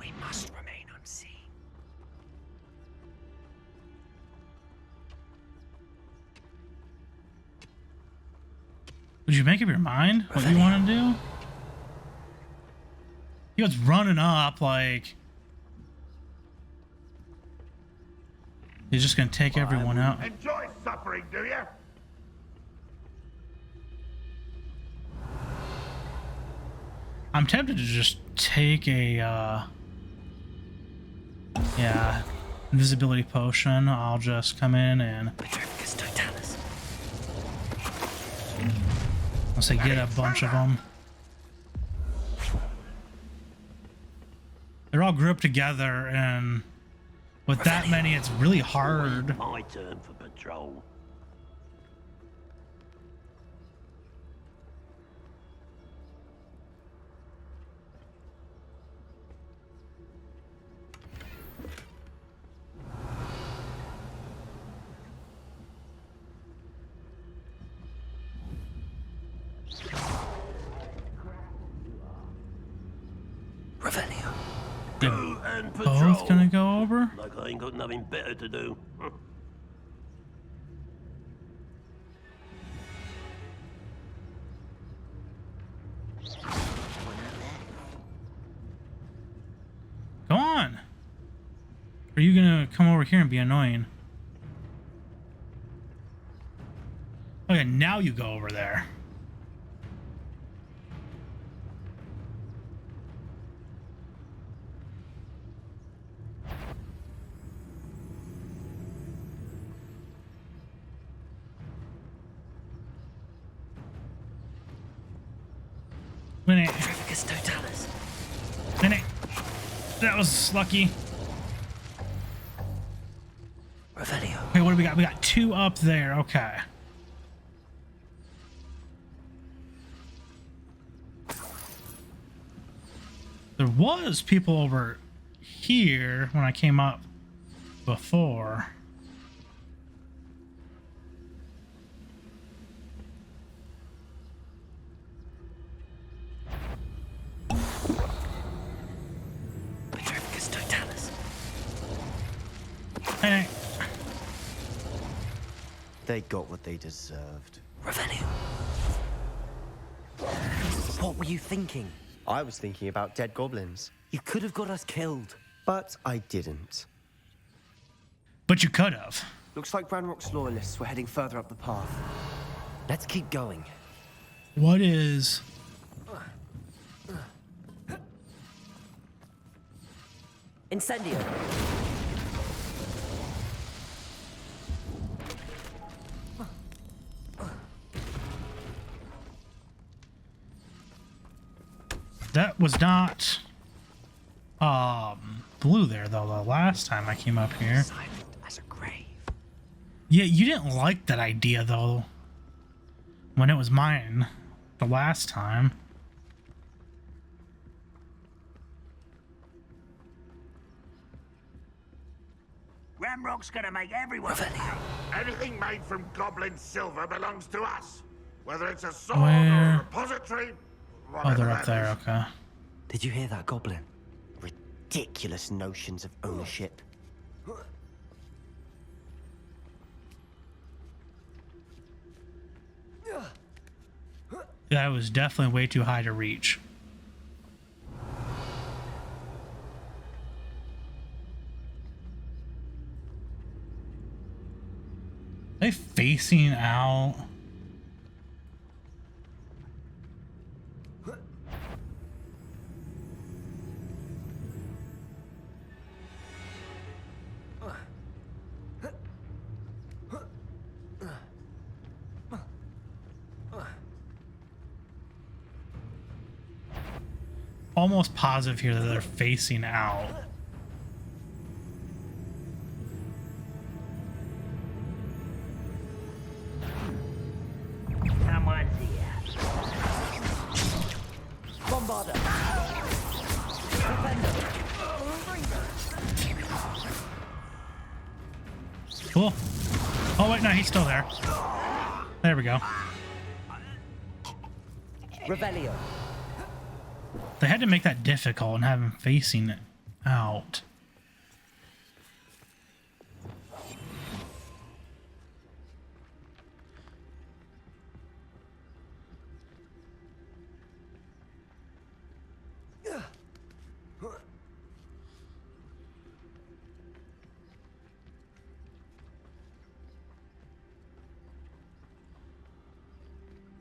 We must remain unseen. Did you make up your mind what you want to do? He was running up like he's just gonna take everyone out. Enjoy suffering, do you? I'm tempted to just take a yeah, invisibility potion. I'll just come in and I'll say get a bunch of them. They're all grouped together, and with that many, it's really hard. My turn for patrol. Revelio. Go and Both gonna go over? Like I ain't got nothing better to do. Go on. Are you gonna come over here and be annoying? Okay, now you go over there. Minute. Minute. That was lucky. Revelio. Okay, what do we got? We got two up there. Okay. There was people over here when I came up before. Hey. They got what they deserved. Revelio. What were you thinking? I was thinking about dead goblins. You could have got us killed. But I didn't. But you could have. Looks like Ranrock's loyalists were heading further up the path. Let's keep going. What is... Incendio. That was not blue there though the last time I came up here. Silent as a grave. Yeah, you didn't like that idea though when it was mine the last time. Ramrock's gonna make everyone pay. Anything made from goblin silver belongs to us. Whether it's a sword Where? or a repository, Oh, whatever they're up that there, is. okay. Did you hear that goblin? Ridiculous notions of ownership. That was definitely way too high to reach. Are they facing out? Almost positive here that they're facing out. Cool. Oh, wait, no, he's still there. There we go. Revelio. They had to make that difficult and have him facing it out.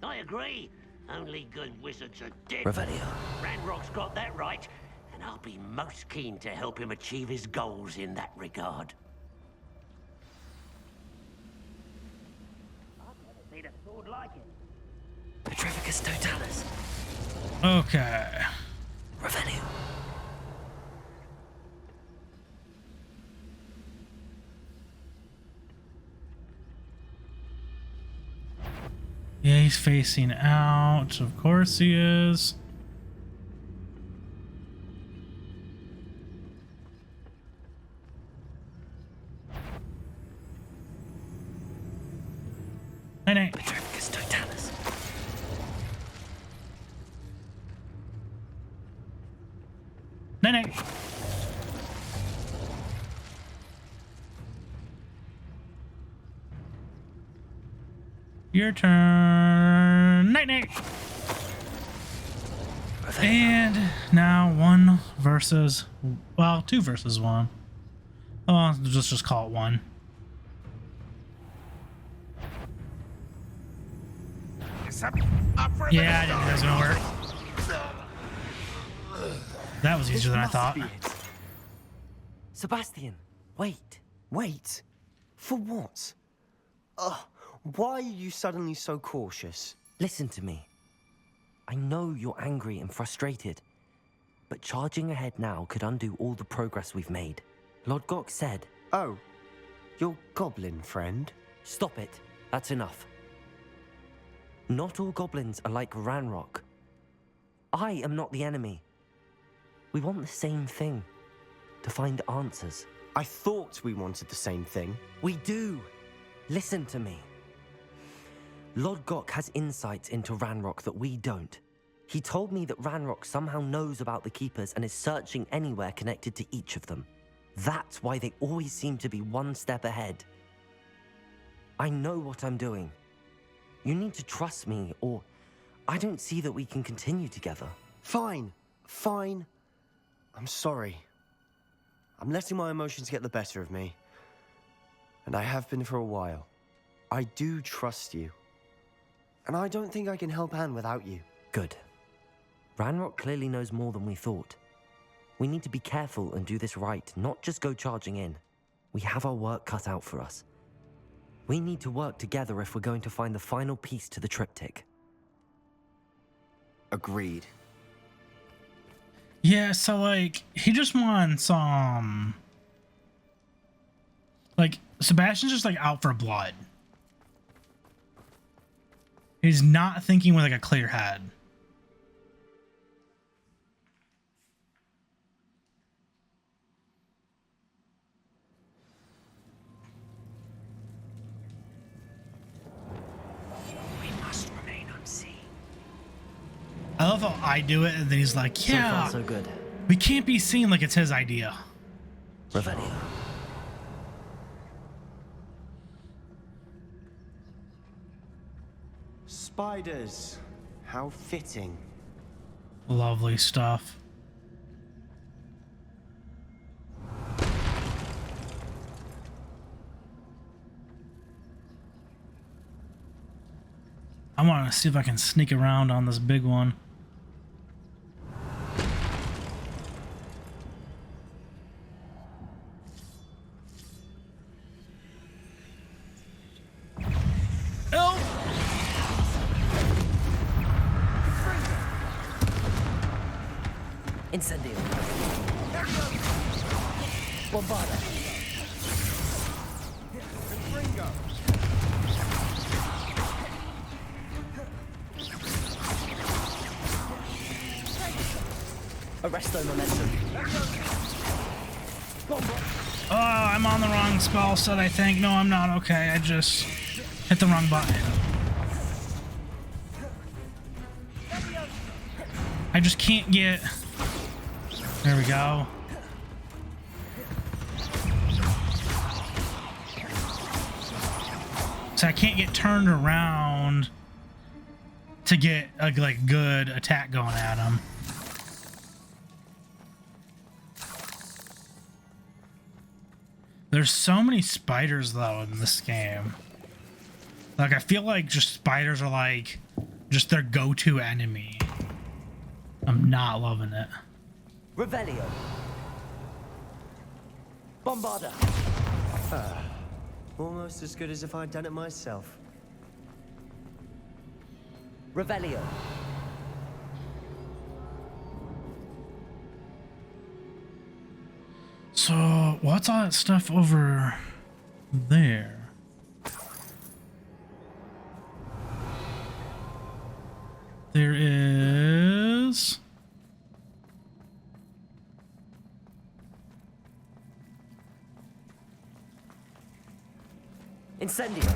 I agree. Only good wizards are dead. Revelio. Ranrock's got that right, and I'll be most keen to help him achieve his goals in that regard. I've never seen a sword like it. Petrificus Totalis. Okay. Revelio. Yeah, he's facing out. Of course he is. Nay. Petrificus Totalis. Nay. Your turn. Night. And now 1 versus, well, 2 versus 1. Oh, just call it 1. Yeah, I didn't think that was gonna work. That was easier than I thought. Sebastian, wait. Wait? For what? Why are you suddenly so cautious? Listen to me. I know you're angry and frustrated, but charging ahead now could undo all the progress we've made. Lord Gok said... Oh, your goblin friend? Stop it. That's enough. Not all goblins are like Ranrock. I am not the enemy. We want the same thing. To find answers. I thought we wanted the same thing. We do. Listen to me. Lord Gok has insights into Ranrock that we don't. He told me that Ranrock somehow knows about the Keepers and is searching anywhere connected to each of them. That's why they always seem to be one step ahead. I know what I'm doing. You need to trust me, or I don't see that we can continue together. Fine. I'm sorry. I'm letting my emotions get the better of me. And I have been for a while. I do trust you. And I don't think I can help Anne without you. Good. Ranrock clearly knows more than we thought. We need to be careful and do this right, not just go charging in. We have our work cut out for us. We need to work together if we're going to find the final piece to the triptych. Agreed. Yeah, so like, he just wants, like, Sebastian's just like out for blood. He's not thinking with like a clear head. We must remain unseen. I love how I do it, and then he's like, yeah, so far, so good. We can't be seen like it's his idea. Revelio. Spiders. How fitting. Lovely stuff. I want to see if I can sneak around on this big one. Incendio. Bombarda. Arresto momentum. Oh, I'm on the wrong spell set, I think. No, I'm not. Okay, I just hit the wrong button. I just can't get... There we go. So I can't get turned around to get a like good attack going at him. There's so many spiders though in this game. Like I feel like just spiders are like just their go-to enemy. I'm not loving it. Revelio. Bombarda. Almost as good as if I'd done it myself. Revelio. So, what's all that stuff over there? There is... Incendio.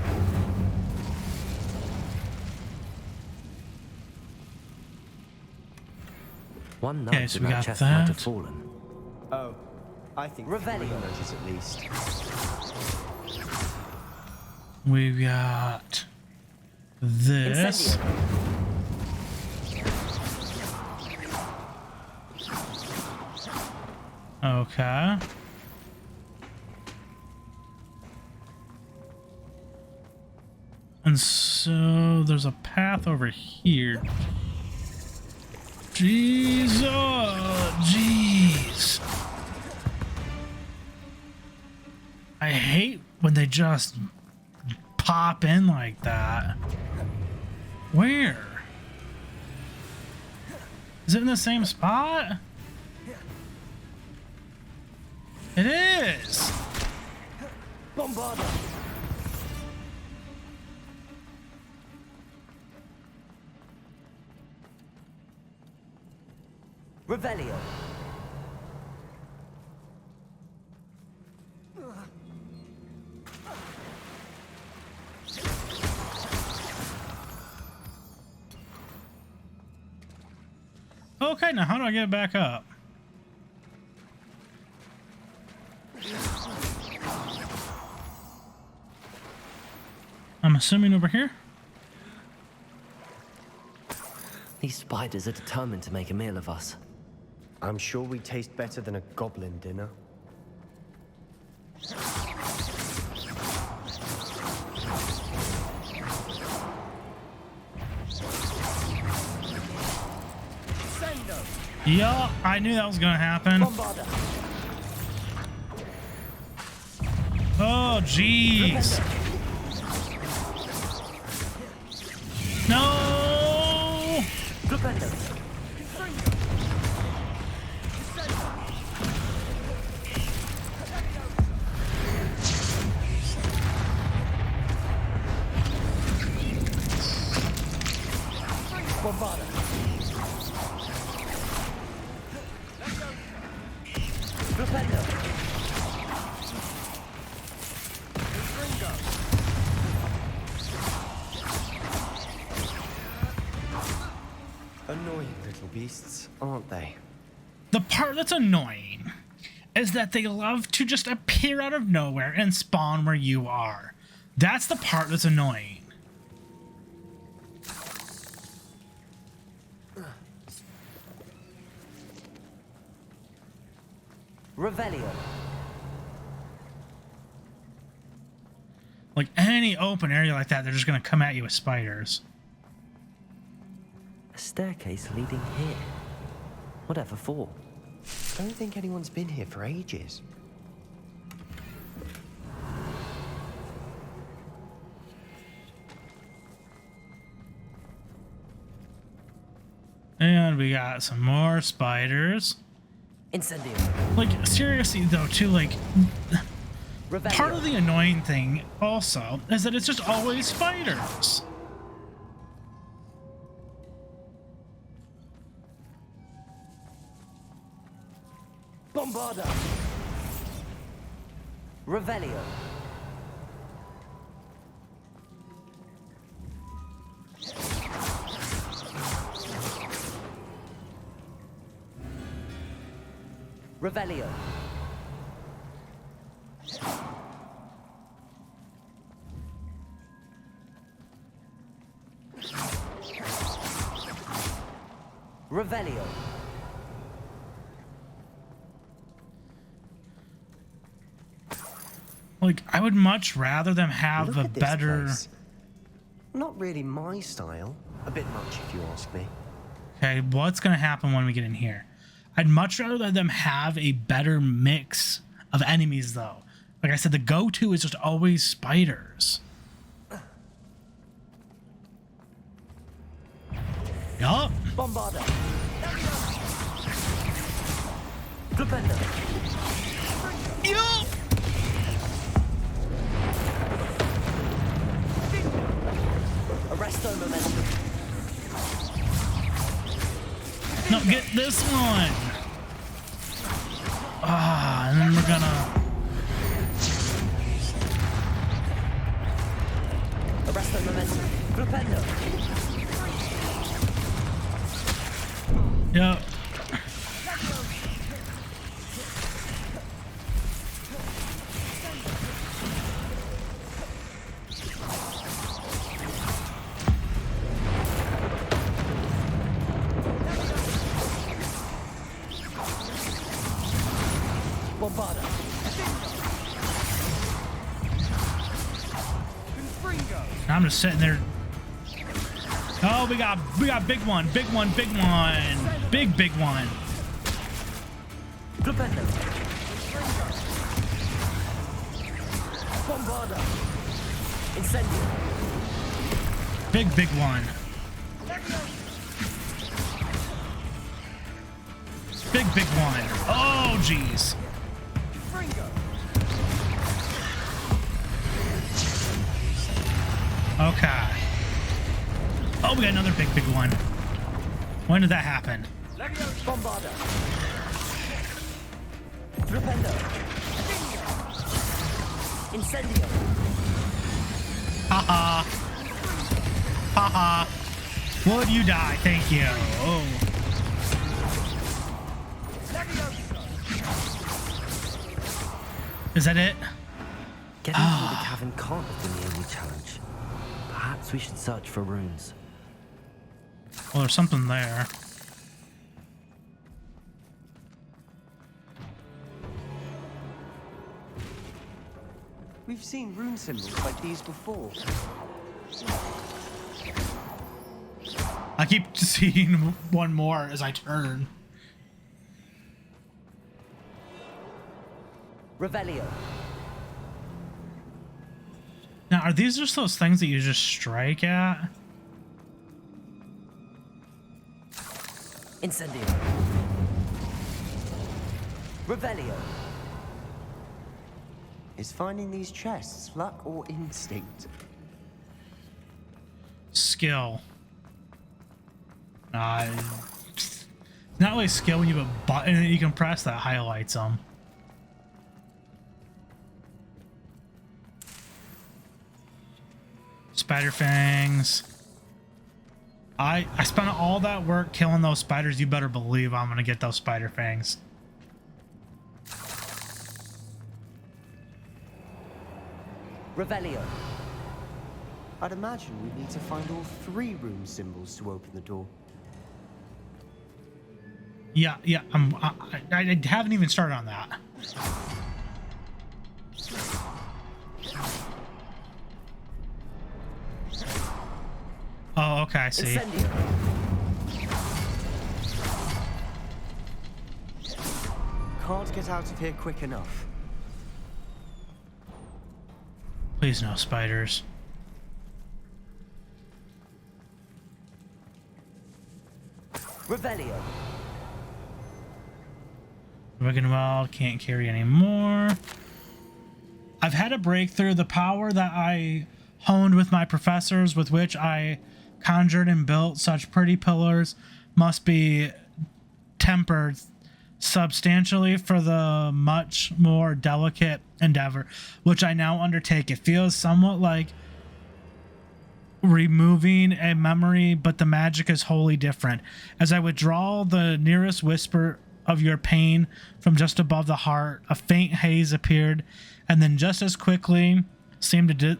One note so we got chest that. might have fallen. Oh, I think Revelio. 3 notices at least. We've got this. Incendio. Okay. And so there's a path over here. Jesus, jeez. I hate when they just pop in like that. Where? Is it in the same spot? It is. Bombarda. Revelio. Okay, now how do I get back up? I'm assuming over here? These spiders are determined to make a meal of us. I'm sure we taste better than a goblin dinner. Yeah, I knew that was gonna happen. Bombarda. Oh, jeez. No! Bombarda. Annoying little beasts, aren't they? The part that's annoying is that they love to just appear out of nowhere and spawn where you are. That's the part that's annoying. Revelio. Like any open area like that, they're just gonna come at you with spiders. A staircase leading here. Whatever for? I don't think anyone's been here for ages. And we got some more spiders. Incendio. Like, seriously though, too, like, Revelio. part of the annoying thing also is that it's just always spiders. Bombarda. Revelio. Revelio. Revelio. Like, I would much rather them have Look a at this better... place. Not really my style. A bit much, if you ask me. Okay, what's going to happen when we get in here? I'd much rather let them have a better mix of enemies, though. Like I said, the go-to is just always spiders. Yup. Bombarda. Flipendo. Yup. Arresto momentum. No, get this one. Ah, and then we're gonna... Arresto momentum. Flipendo. Yep. Bombarda. I'm just sitting there. Oh, we got big one, big one, big one, big one. Flipendo. Bombarda. Incendio. Big one. Big one. Oh, jeez. Okay. Oh, we got another big one. When did that happen? Bombarda. Flipendo. Incendio. Haha. Haha. Would you die? Thank you. Oh. Is that it? Getting through the cavern can't have been the only challenge. Perhaps we should search for runes. Well, there's something there. We've seen rune symbols like these before. I keep seeing one more as I turn. Revelio. Now, are these just those things that you just strike at? Incendio. Revelio. Is finding these chests luck or instinct? Skill. It's not really skill when you have a button that you can press that highlights them. Spider fangs. I spent all that work killing those spiders. You better believe I'm gonna get those spider fangs. Revelio. I'd imagine we need to find all 3 rune symbols to open the door. Yeah. I haven't even started on that. Oh, okay, I see. Incendio. Can't get out of here quick enough. Please no spiders. Revelio. Well, can't carry anymore. I've had a breakthrough. The power that I honed with my professors, with which I conjured and built such pretty pillars, must be tempered substantially for the much more delicate endeavor which I now undertake. It feels somewhat like removing a memory, but the magic is wholly different. As I withdraw the nearest whisper of your pain from just above the heart, a faint haze appeared, and then just as quickly seemed to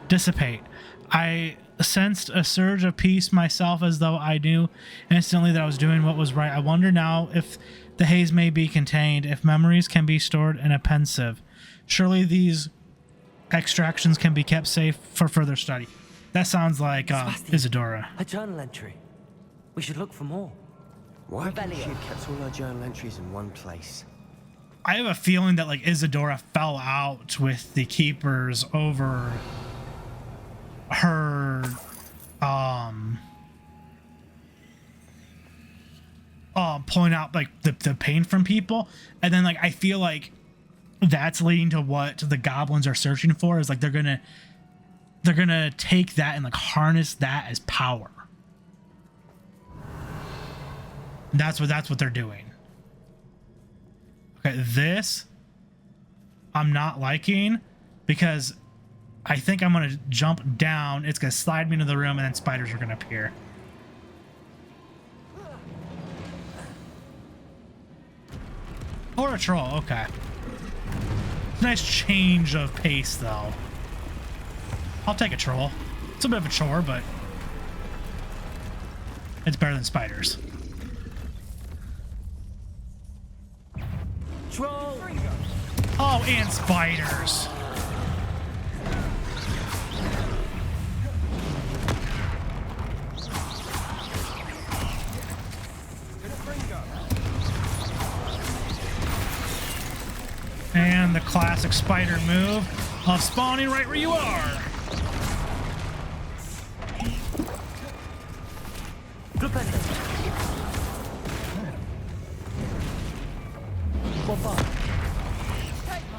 dissipate. I sensed a surge of peace myself, as though I knew instantly that I was doing what was right. I wonder now if the haze may be contained, if memories can be stored in a pensive. Surely these extractions can be kept safe for further study. That sounds like Isidora. A journal entry. We should look for more. Why couldn't she have kept all her journal entries in one place? I have a feeling that like Isidora fell out with the keepers over her pulling out like the pain from people, and then like I feel like that's leading to what the goblins are searching for, is like they're gonna take that and like harness that as power. That's what they're doing. Okay, this I'm not liking, because I think I'm gonna jump down, it's gonna slide me into the room, and then spiders are gonna appear. Or a troll, okay. Nice change of pace, though. I'll take a troll. It's a bit of a chore, but it's better than spiders. Troll! Oh, and spiders. And the classic spider move of spawning right where you are.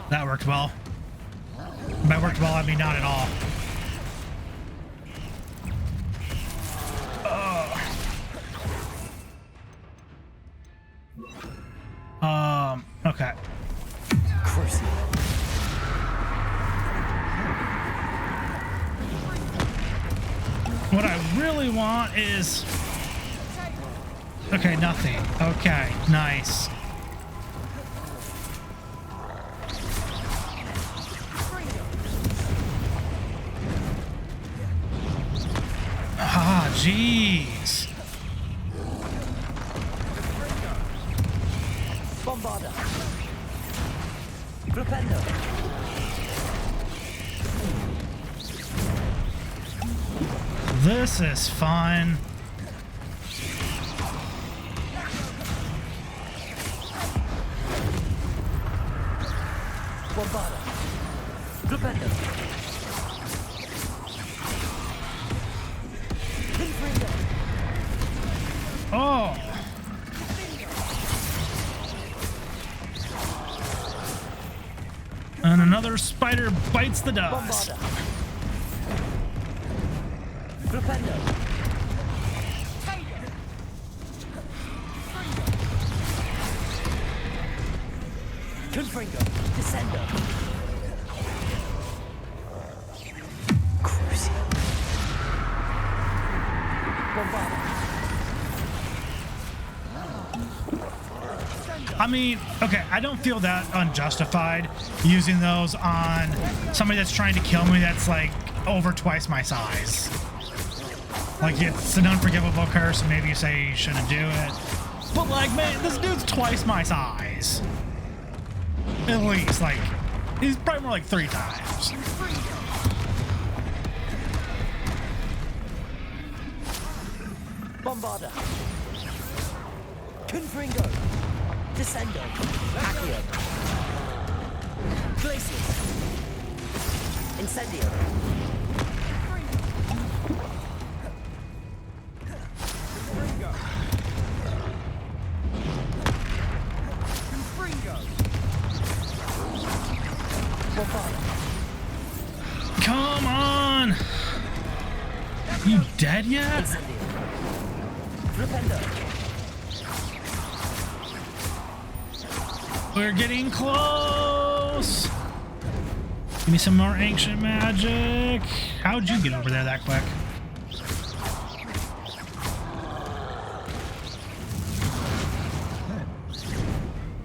That worked well. By worked well, I mean not at all. Okay. What I really want is... Okay, nothing. Okay, nice. Ah, jeez. Bombarda. Flipendo. This is fun. Bombarda. Flipendo. Oh. And another spider bites the dust. Flipendo. Confringo. Descendo. Cruising. Bombarda. I mean, okay, I don't feel that unjustified using those on somebody that's trying to kill me that's like over twice my size. Like, it's an unforgivable curse, and maybe you say you shouldn't do it. But like, man, this dude's twice my size. At least, like, he's probably more like 3 times. Bombarda. Confringo. Descendo. Accio. Glacius. Incendio. Come on! You dead yet? Flipendo. We're getting close. Give me some more ancient magic. How'd you get over there that quick?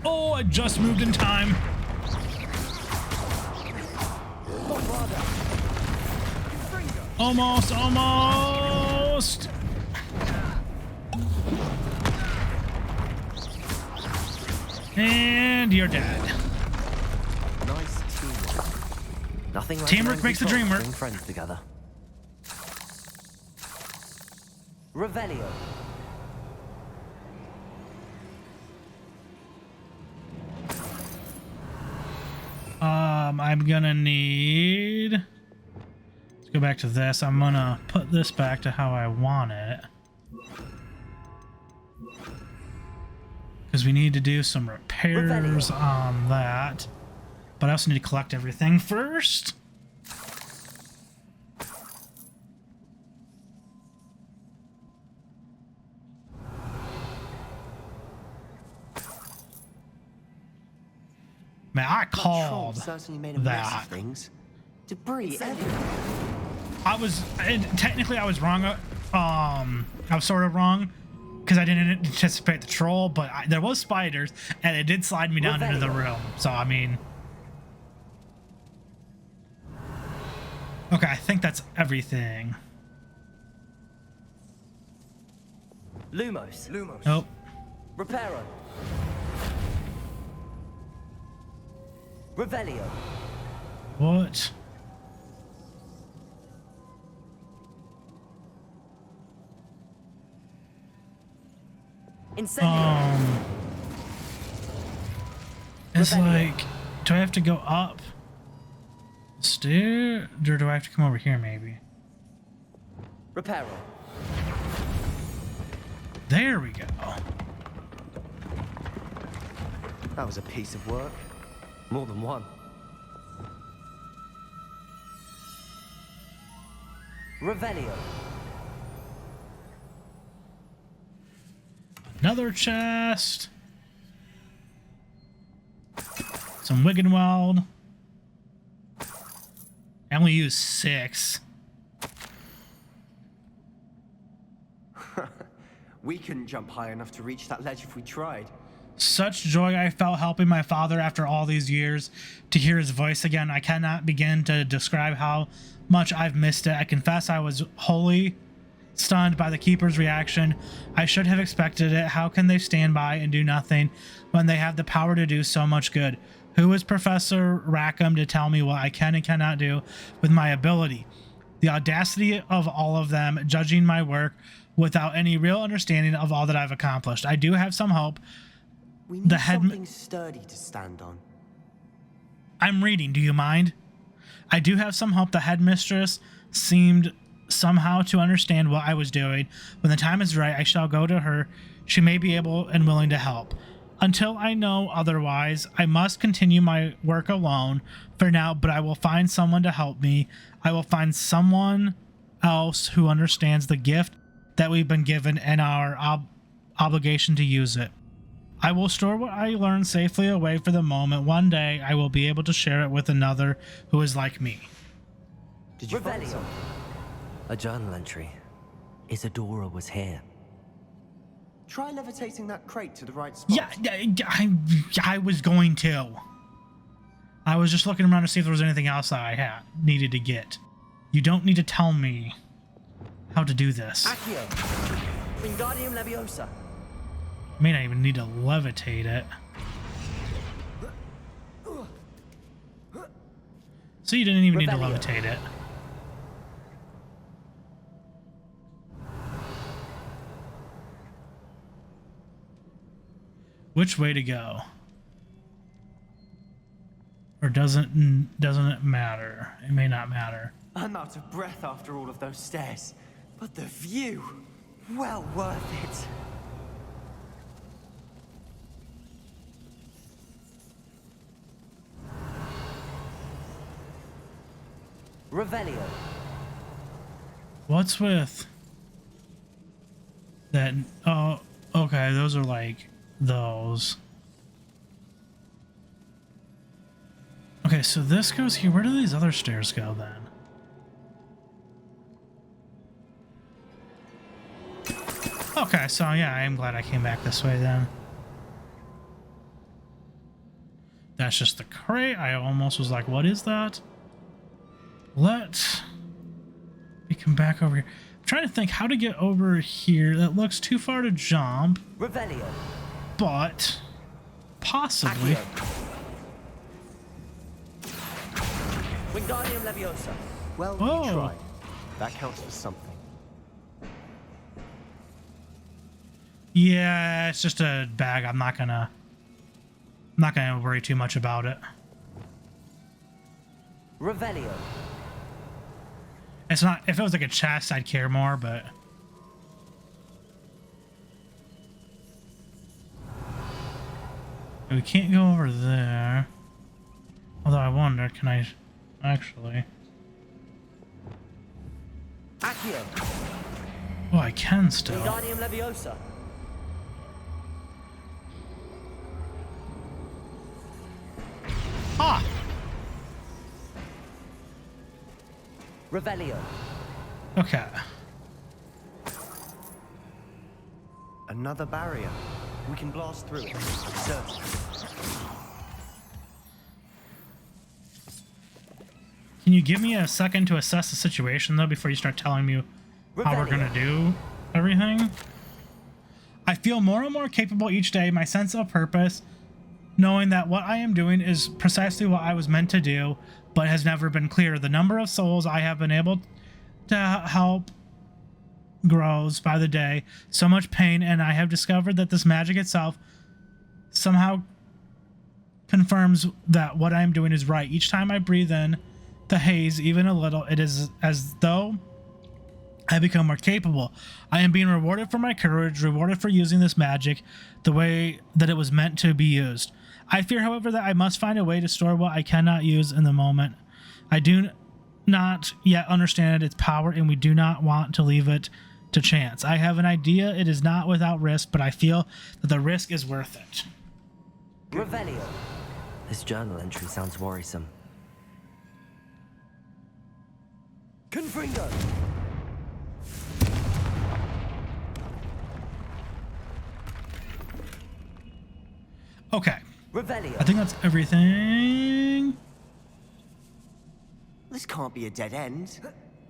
Oh, I just moved in time. Almost, almost. And you're dead. Nice teamwork. Nothing like Teamwork makes the dream work. Bring friends together. Revelio. I'm gonna need. Let's go back to this. I'm gonna put this back to how I want it. Because we need to do some repairs on that. But I also need to collect everything first. Man, I called that. Debris technically I was wrong. I was sort of wrong because I didn't anticipate the troll, but there was spiders and it did slide me down into the room. So I mean, okay, I think that's everything. Lumos. Nope. Reparo. Revelio. What? Incendio. It's like, do I have to go up stair, or do I have to come over here maybe? Reparo. There we go. That was a piece of work. More than one. Revelio. Another chest. Some Wiggenweld. I only used 6. We couldn't jump high enough to reach that ledge if we tried. Such joy I felt helping my father after all these years. To hear his voice again, I cannot begin to describe how much I've missed it. I confess I was wholly stunned by the Keeper's reaction. I should have expected it. How can they stand by and do nothing when they have the power to do so much good? Who is Professor Rackham to tell me what I can and cannot do with my ability? The audacity of all of them judging my work without any real understanding of all that I've accomplished. I do have some hope. We need something sturdy to stand on. I'm reading, do you mind? I do have some hope. The headmistress seemed somehow to understand what I was doing. When the time is right, I shall go to her. She may be able and willing to help. Until I know otherwise, I must continue my work alone for now, but I will find someone to help me. I will find someone else who understands the gift that we've been given and our obligation to use it. I will store what I learned safely away for the moment. One day, I will be able to share it with another who is like me. Did you find something? A journal entry. Isidora was here. Try levitating that crate to the right spot. Yeah, I was going to. I was just looking around to see if there was anything else that I needed to get. You don't need to tell me how to do this. Accio. Wingardium Leviosa. I may not even need to levitate it. So you didn't even need to levitate it. Which way to go? Or doesn't it matter? It may not matter. I'm out of breath after all of those stairs, but the view, well worth it. Revelio. What's with that? Oh, okay. Those are like those. Okay, so this goes here. Where do these other stairs go then? Okay, so yeah, I am glad I came back this way then. That's just the crate. I almost was like, what is that? Let me come back over here. I'm trying to think how to get over here. That looks too far to jump. Revelio. But possibly. Wingardium Leviosa. Well, Oh. you tried. That counts for something. Yeah, it's just a bag. I'm not gonna worry too much about it. Revelio. It's not. If it was like a chest, I'd care more, but. We can't go over there. Although I wonder, can I actually? Accio. Oh, I can still. Wingardium Leviosa. Ah! Revelio. Okay. Another barrier. We can blast through it. Certainly. Can you give me a second to assess the situation, though, before you start telling me how we're gonna do everything? I feel more and more capable each day. My sense of purpose, knowing that what I am doing is precisely what I was meant to do, but has never been clear. The number of souls I have been able to help grows by the day. So much pain, and I have discovered that this magic itself somehow confirms that what I am doing is right. Each time I breathe in the haze, even a little, it is as though I become more capable. I am being rewarded for my courage, rewarded for using this magic the way that it was meant to be used. I fear, however, that I must find a way to store what I cannot use in the moment. I do not yet understand its power, and we do not want to leave it to chance. I have an idea it is not without risk, but I feel that the risk is worth it. Revelio. This journal entry sounds worrisome. Confringo. Okay. Revelio. I think that's everything. This can't be a dead end.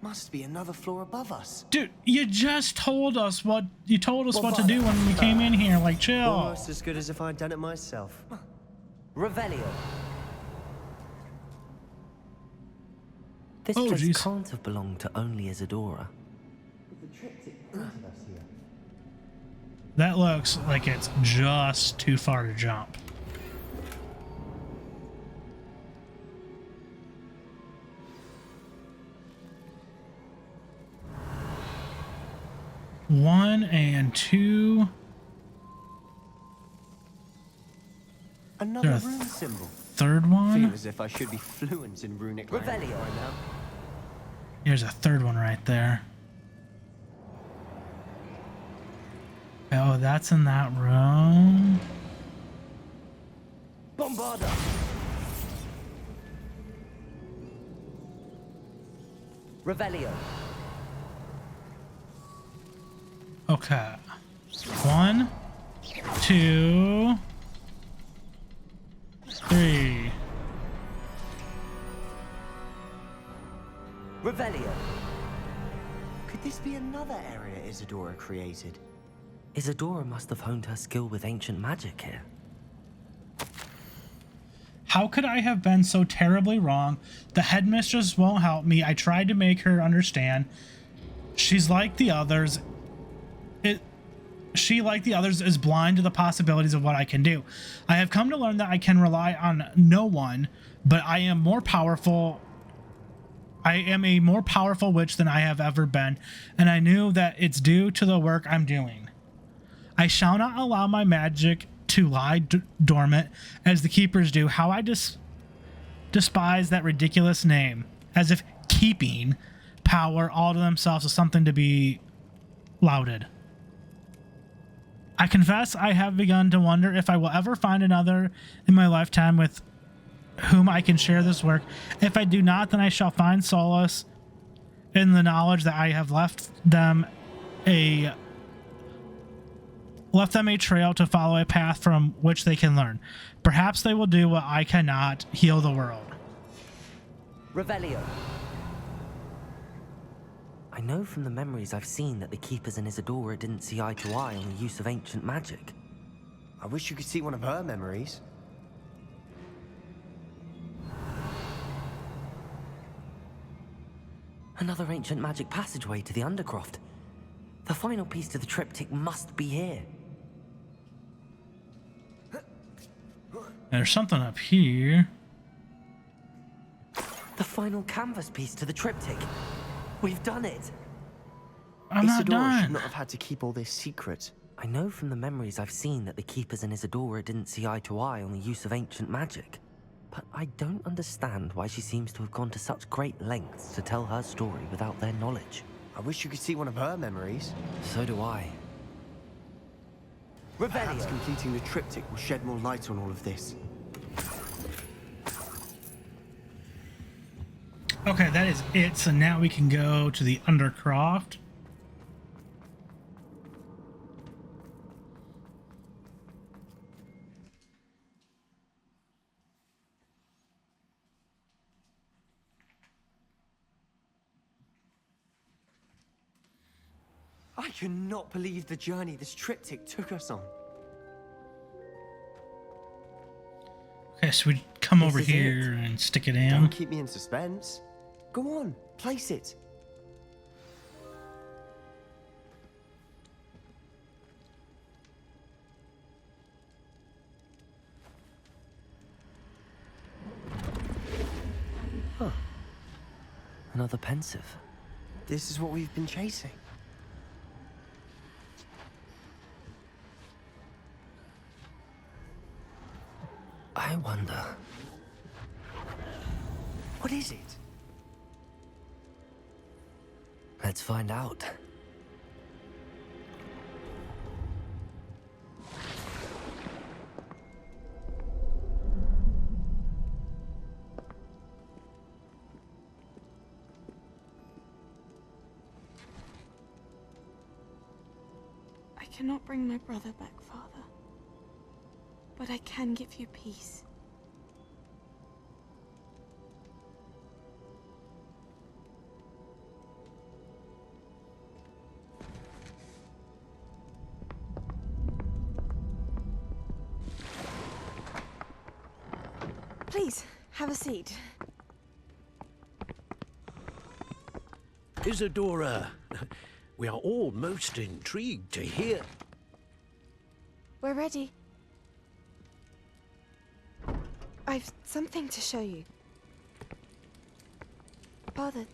Must be another floor above us. Dude, you just told us what what to do when we came in here. Like, chill. Almost as good as if I'd done it myself. Revelio. This Oh, place geez. can't have belonged to only Isidora. That looks like it's just too far to jump. One and two. Another There a rune symbol. Third Feel one. as if I should be fluent in runic language Revelio. right now. Here's a third one right there. Oh, that's in that room. Bombarda. Revelio. Okay. One, two, three. Revelio. Could this be another area Isidora created? Isidora must have honed her skill with ancient magic here. How could I have been so terribly wrong? The headmistress won't help me. I tried to make her understand. She's like the others. She, like the others, is blind to the possibilities of what I can do. I have come to learn that I can rely on no one, but I am more powerful. I am a more powerful witch than I have ever been, and I knew that it's due to the work I'm doing. I shall not allow my magic to lie dormant as the keepers do. How I despise that ridiculous name, as if keeping power all to themselves is something to be lauded. I confess I have begun to wonder if I will ever find another in my lifetime with whom I can share this work. If I do not, then I shall find solace in the knowledge that I have left them a trail to follow, a path from which they can learn. Perhaps they will do what I cannot: heal the world. Revelio. I know from the memories I've seen that the Keepers and Isidora didn't see eye to eye on the use of ancient magic. I wish you could see one of her memories. Another ancient magic passageway to the Undercroft. The final piece to the triptych must be here. There's something up here. The final canvas piece to the triptych. We've done it. I'm not Isidora done. should not have had to keep all this secret. I know from the memories I've seen that the Keepers and Isidora didn't see eye to eye on the use of ancient magic. But I don't understand why she seems to have gone to such great lengths to tell her story without their knowledge. I wish you could see one of her memories. So do I. Perhaps completing the triptych will shed more light on all of this. Okay, that is it. So now we can go to the Undercroft. I cannot believe the journey this triptych took us on. Okay, so we come over This is here it. and stick it in. Don't keep me in suspense. Go on, place it. Huh. Another pensive. This is what we've been chasing. I wonder. What is it? Let's find out. I cannot bring my brother back, Father. But I can give you peace. Please, have a seat. Isidora, we are all most intrigued to hear. We're ready. I've something to show you. Father,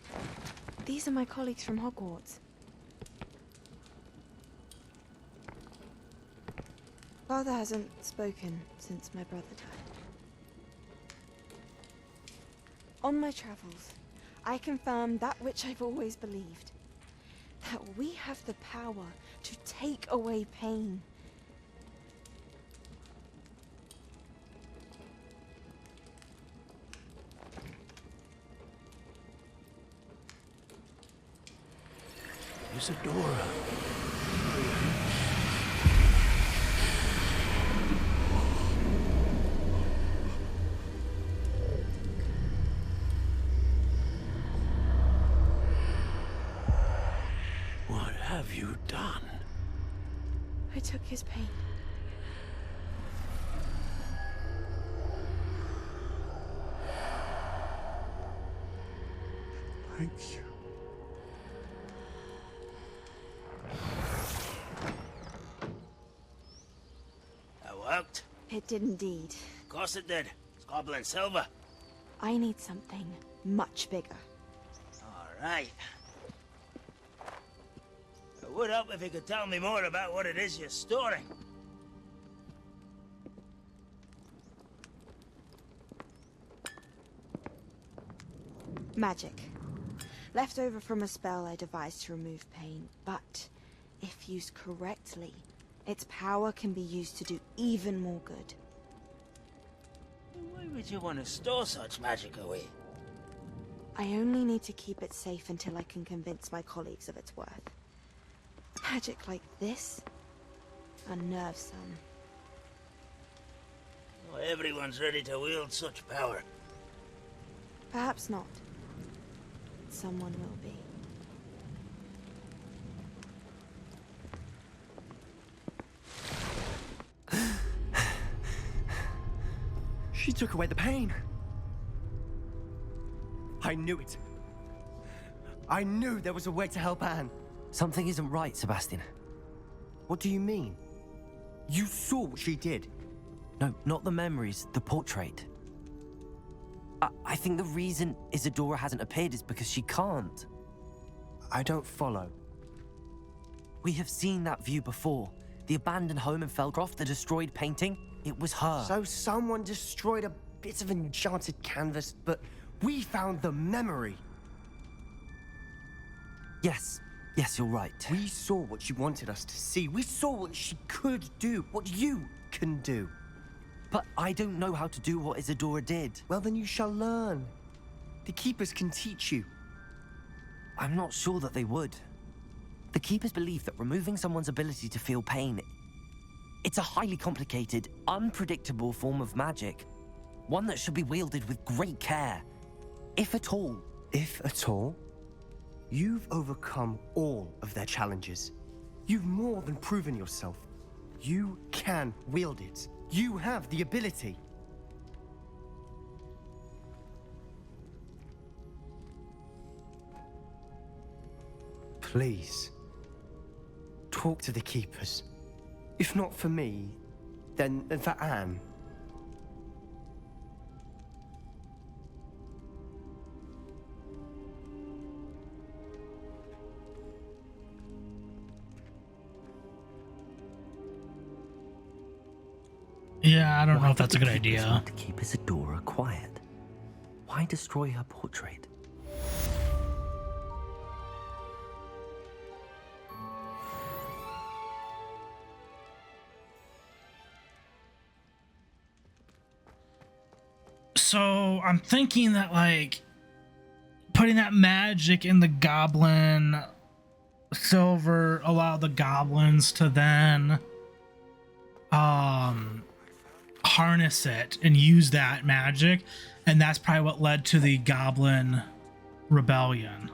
these are my colleagues from Hogwarts. Father hasn't spoken since my brother died. On my travels, I confirmed that which I've always believed. That we have the power to take away pain. Isidora. What have you done? I took his pain. Thank you. That worked. It did indeed. Of course it did. It's goblin silver. I need something much bigger. All right. It would help if you could tell me more about what it is you're storing. Magic. Left over from a spell I devised to remove pain, but if used correctly, its power can be used to do even more good. Why would you want to store such magic away? I only need to keep it safe until I can convince my colleagues of its worth. Magic like this? Unnervesome. Well, everyone's ready to wield such power. Perhaps not. Someone will be. She took away the pain. I knew it. I knew there was a way to help Anne. Something isn't right, Sebastian. What do you mean? You saw what she did. No, not the memories, the portrait. I think the reason Isidora hasn't appeared is because she can't. I don't follow. We have seen that view before. The abandoned home in Felcroft, the destroyed painting, it was her. So someone destroyed a bit of enchanted canvas, but we found the memory. Yes, you're right. We saw what she wanted us to see. We saw what she could do, what you can do. But I don't know how to do what Isidora did. Well, then you shall learn. The Keepers can teach you. I'm not sure that they would. The Keepers believe that removing someone's ability to feel pain, it's a highly complicated, unpredictable form of magic. One that should be wielded with great care. If at all. If at all? You've overcome all of their challenges. You've more than proven yourself. You can wield it. You have the ability. Please, talk to the Keepers. If not for me, then for Anne. Yeah, I don't know if that's a good idea. To keep Isidora quiet. Why destroy her portrait? So I'm thinking that, like, putting that magic in the goblin silver allow the goblins to then harness it and use that magic, and that's probably what led to the goblin rebellion.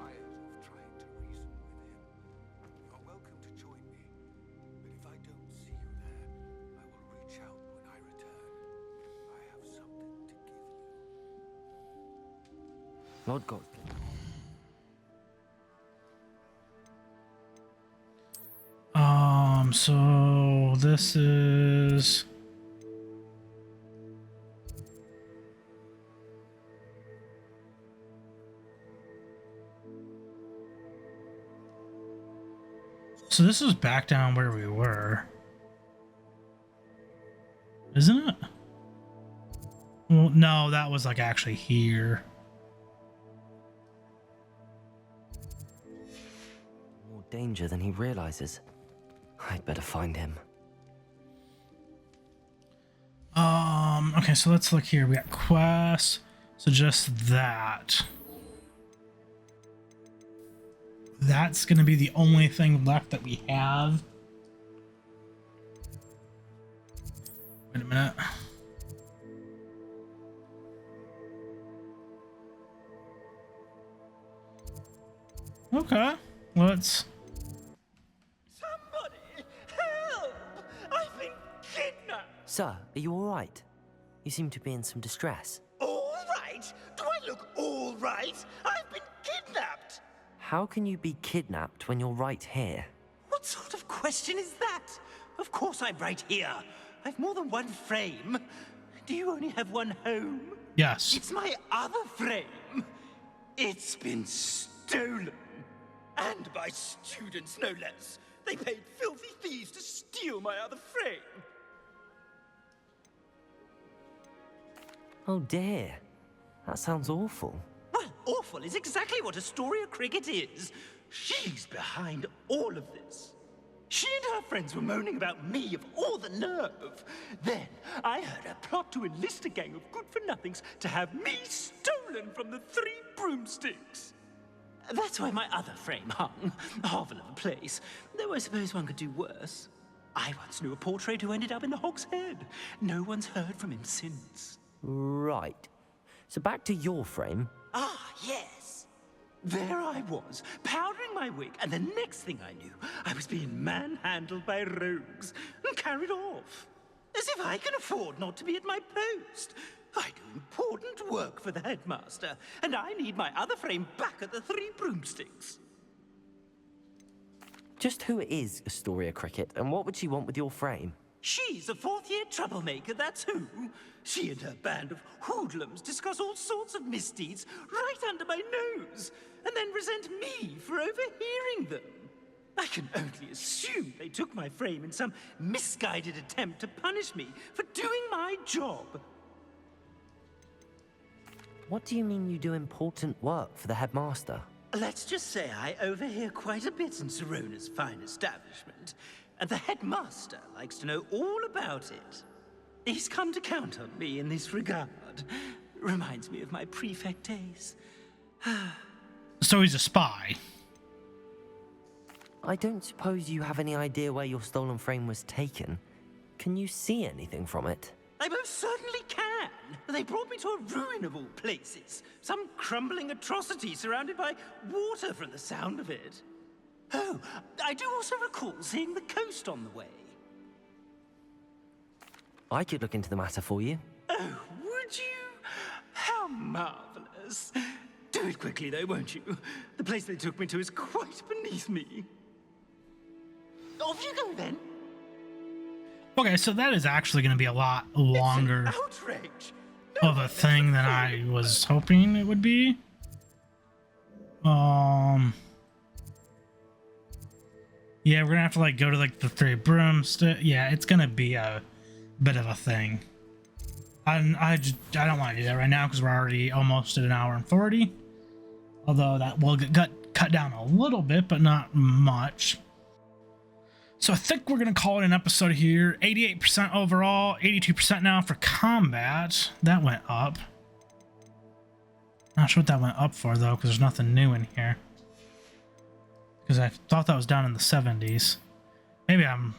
Lord God. So this is back down where we were, isn't it? Well, no, that was like actually here. More danger than he realizes. I'd better find him. Okay, so let's look here. We got quests. So just that. That's going to be the only thing left that we have. Wait a minute. Okay, let's... Somebody! Help! I've been kidnapped! Sir, are you all right? You seem to be in some distress. All right? Do I look all right? I've been kidnapped! How can you be kidnapped when you're right here? What sort of question is that? Of course I'm right here. I've more than one frame. Do you only have one home? Yes. It's my other frame. It's been stolen. And by students, no less. They paid filthy thieves to steal my other frame. Oh dear. That sounds awful. Well, awful is exactly what Astoria Cricket is. She's behind all of this. She and her friends were moaning about me of all the nerve. Then I heard her plot to enlist a gang of good-for-nothings to have me stolen from the Three Broomsticks. That's where my other frame hung. A hovel of a place. Though I suppose one could do worse. I once knew a portrait who ended up in the Hogshead. No one's heard from him since. Right. So back to your frame. Ah, yes. There I was, powdering my wig, and the next thing I knew, I was being manhandled by rogues and carried off. As if I can afford not to be at my post. I do important work for the headmaster, and I need my other frame back at the Three Broomsticks. Just who is Astoria Cricket, and what would she want with your frame? She's a fourth-year troublemaker, that's who. She and her band of hoodlums discuss all sorts of misdeeds right under my nose, and then resent me for overhearing them. I can only assume they took my frame in some misguided attempt to punish me for doing my job. What do you mean you do important work for the headmaster? Let's just say I overhear quite a bit in Serona's fine establishment, and the headmaster likes to know all about it. He's come to count on me in this regard. Reminds me of my prefect days. So he's a spy. I don't suppose you have any idea where your stolen frame was taken. Can you see anything from it? I most certainly can. They brought me to a ruin of all places. Some crumbling atrocity surrounded by water from the sound of it. Oh, I do also recall seeing the coast on the way. I could look into the matter for you. Oh, would you? How marvelous. Do it quickly though, won't you? The place they took me to is quite beneath me. Off you go then. Okay, so that is actually going to be a lot longer Outrage. of a thing than I was hoping it would be. Yeah, we're gonna have to like go to like the Three Broomsticks. Yeah, it's gonna be a bit of a thing. I don't want to do that right now because we're already almost at 1 hour and 40. Although that will get cut down a little bit, but not much. So I think we're going to call it an episode here. 88% overall, 82% now for combat. That went up. Not sure what that went up for, though, because there's nothing new in here. Because I thought that was down in the 70s. Maybe I'm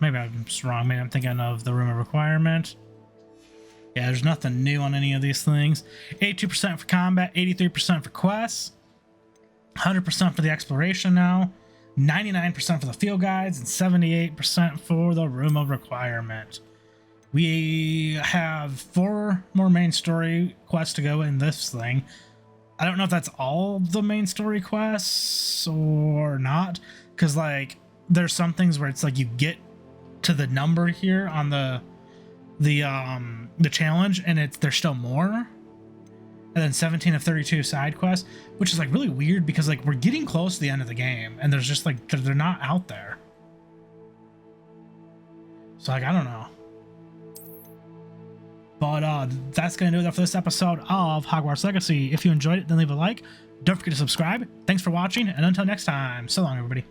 just wrong. Maybe I'm thinking of the room of requirement. Yeah, there's nothing new on any of these things. 82% for combat, 83% for quests, 100% for the exploration now. 99% for the field guides, and 78% for the room of requirement. We have 4 more main story quests to go in this thing. I don't know if that's all the main story quests or not, because like there's some things where it's like you get to the number here on the challenge and there's still more. And then 17 of 32 side quests, which is like really weird because like we're getting close to the end of the game and there's just like they're not out there. So like I don't know. But that's gonna do it for this episode of Hogwarts Legacy. If you enjoyed it, then leave a like. Don't forget to subscribe. Thanks for watching, and until next time, so long everybody.